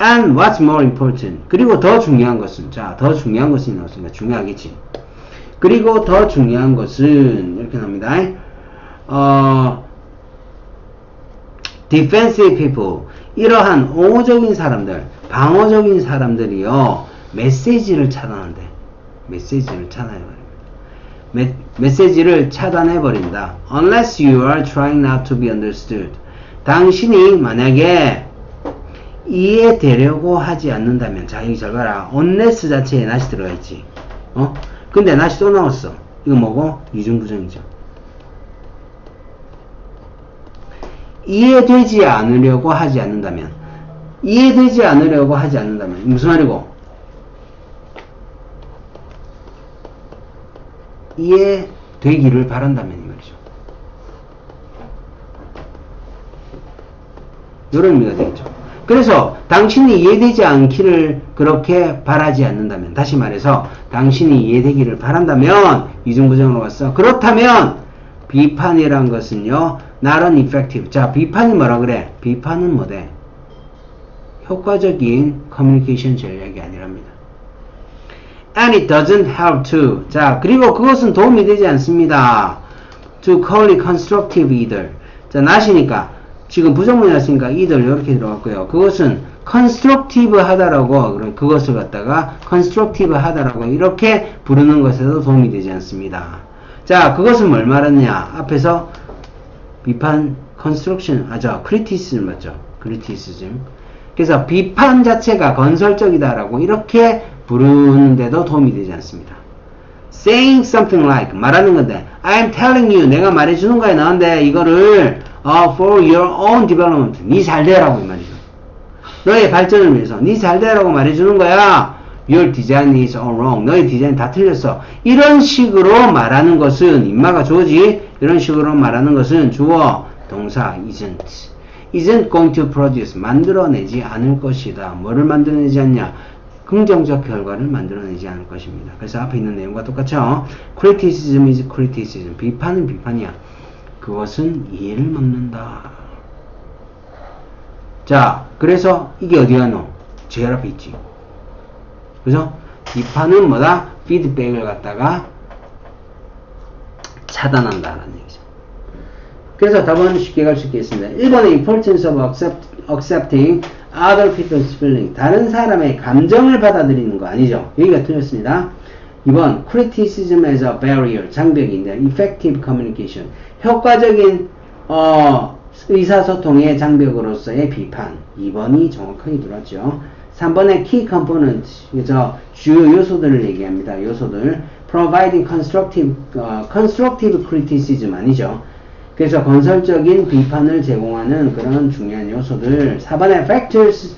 And what's more important. 그리고 더 중요한 것은, 자, 더 중요한 것이 나왔으니까 중요하겠지. 그리고 더 중요한 것은 이렇게 나옵니다. defensive people, 이러한 옹호적인 사람들, 방어적인 사람들이요 메시지를 차단한대. 메시지를 차단해버립니다. 메시지를 차단해버린다. Unless you are trying not to be understood. 당신이 만약에 이해되려고 하지 않는다면, 자 여기 잘 봐라. unless 자체에 not이 들어가 있지. 근데 not이 또 나왔어. 이거 뭐고? 이중부정이죠. 이해되지 않으려고 하지 않는다면, 무슨 말이고? 이해되기를 바란다면 이 말이죠. 이런 의미가 되겠죠. 그래서 당신이 이해되지 않기를 그렇게 바라지 않는다면, 다시 말해서 당신이 이해되기를 바란다면 이중부정으로 왔어. 그렇다면 비판이란 것은요 not an effective. 자, 비판이 뭐라 그래? 비판은 뭐대? 효과적인 커뮤니케이션 전략이 아니랍니다. And it doesn't help to. 자, 그리고 그것은 도움이 되지 않습니다. To call it constructive either. 자, not이니까 지금 부정문이 났으니까 either 이렇게 들어갔고요. 그것은 constructive 하다라고, 그것을 갖다가 constructive 하다라고 이렇게 부르는 것에도 도움이 되지 않습니다. 자, 그것은 뭘 말하느냐? 앞에서 비판, construction, criticism 맞죠? criticism. 그래서 비판 자체가 건설적이다라고 이렇게 부르는데도 도움이 되지 않습니다. saying something like, 말하는 건데, I'm telling you, 내가 말해주는 거야, 너한테 이거를 for your own development, 니 잘되라고 이 말이죠. 너의 발전을 위해서 니 잘되라고 말해주는 거야. Your design is all wrong. 너의 디자인 다 틀렸어. 이런 식으로 말하는 것은 인마가 주어지. 이런 식으로 말하는 것은 주어 동사 isn't going to produce. 만들어내지 않을 것이다. 뭐를 만들어내지 않냐? 긍정적 결과를 만들어내지 않을 것입니다. 그래서 앞에 있는 내용과 똑같죠. Criticism is criticism. 비판은 비판이야. 그것은 이해를 막는다. 자, 그래서 이게 어디 가노? 제일 앞에 있지. 그죠? 비판은 뭐다? 피드백을 갖다가 차단한다라는 얘기죠. 그래서 답은 쉽게 갈 수 있겠습니다. 1번의 importance of accepting other people's feeling. 다른 사람의 감정을 받아들이는 거 아니죠. 여기가 틀렸습니다. 2번 criticism as a barrier. 장벽인데 effective communication. 효과적인 의사소통의 장벽으로서의 비판. 2번이 정확하게 들어왔죠. 3번의 key component, 주요 요소들을 얘기합니다. 요소들. providing constructive criticism 아니죠. 그래서 건설적인 비판을 제공하는 그런 중요한 요소들. 4번의 factors,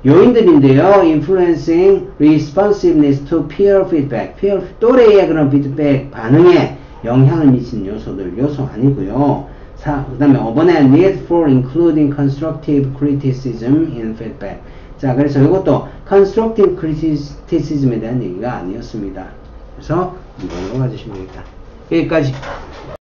요인들인데요. influencing responsiveness to peer feedback. 또래의 그런 피드백 반응에 영향을 미치는 요소들. 요소 아니고요. 그 다음에 5번에 need for including constructive criticism in feedback. 자, 그래서 이것도 constructive criticism에 대한 얘기가 아니었습니다. 그래서 이번으로 가주시면 됩니다. 여기까지.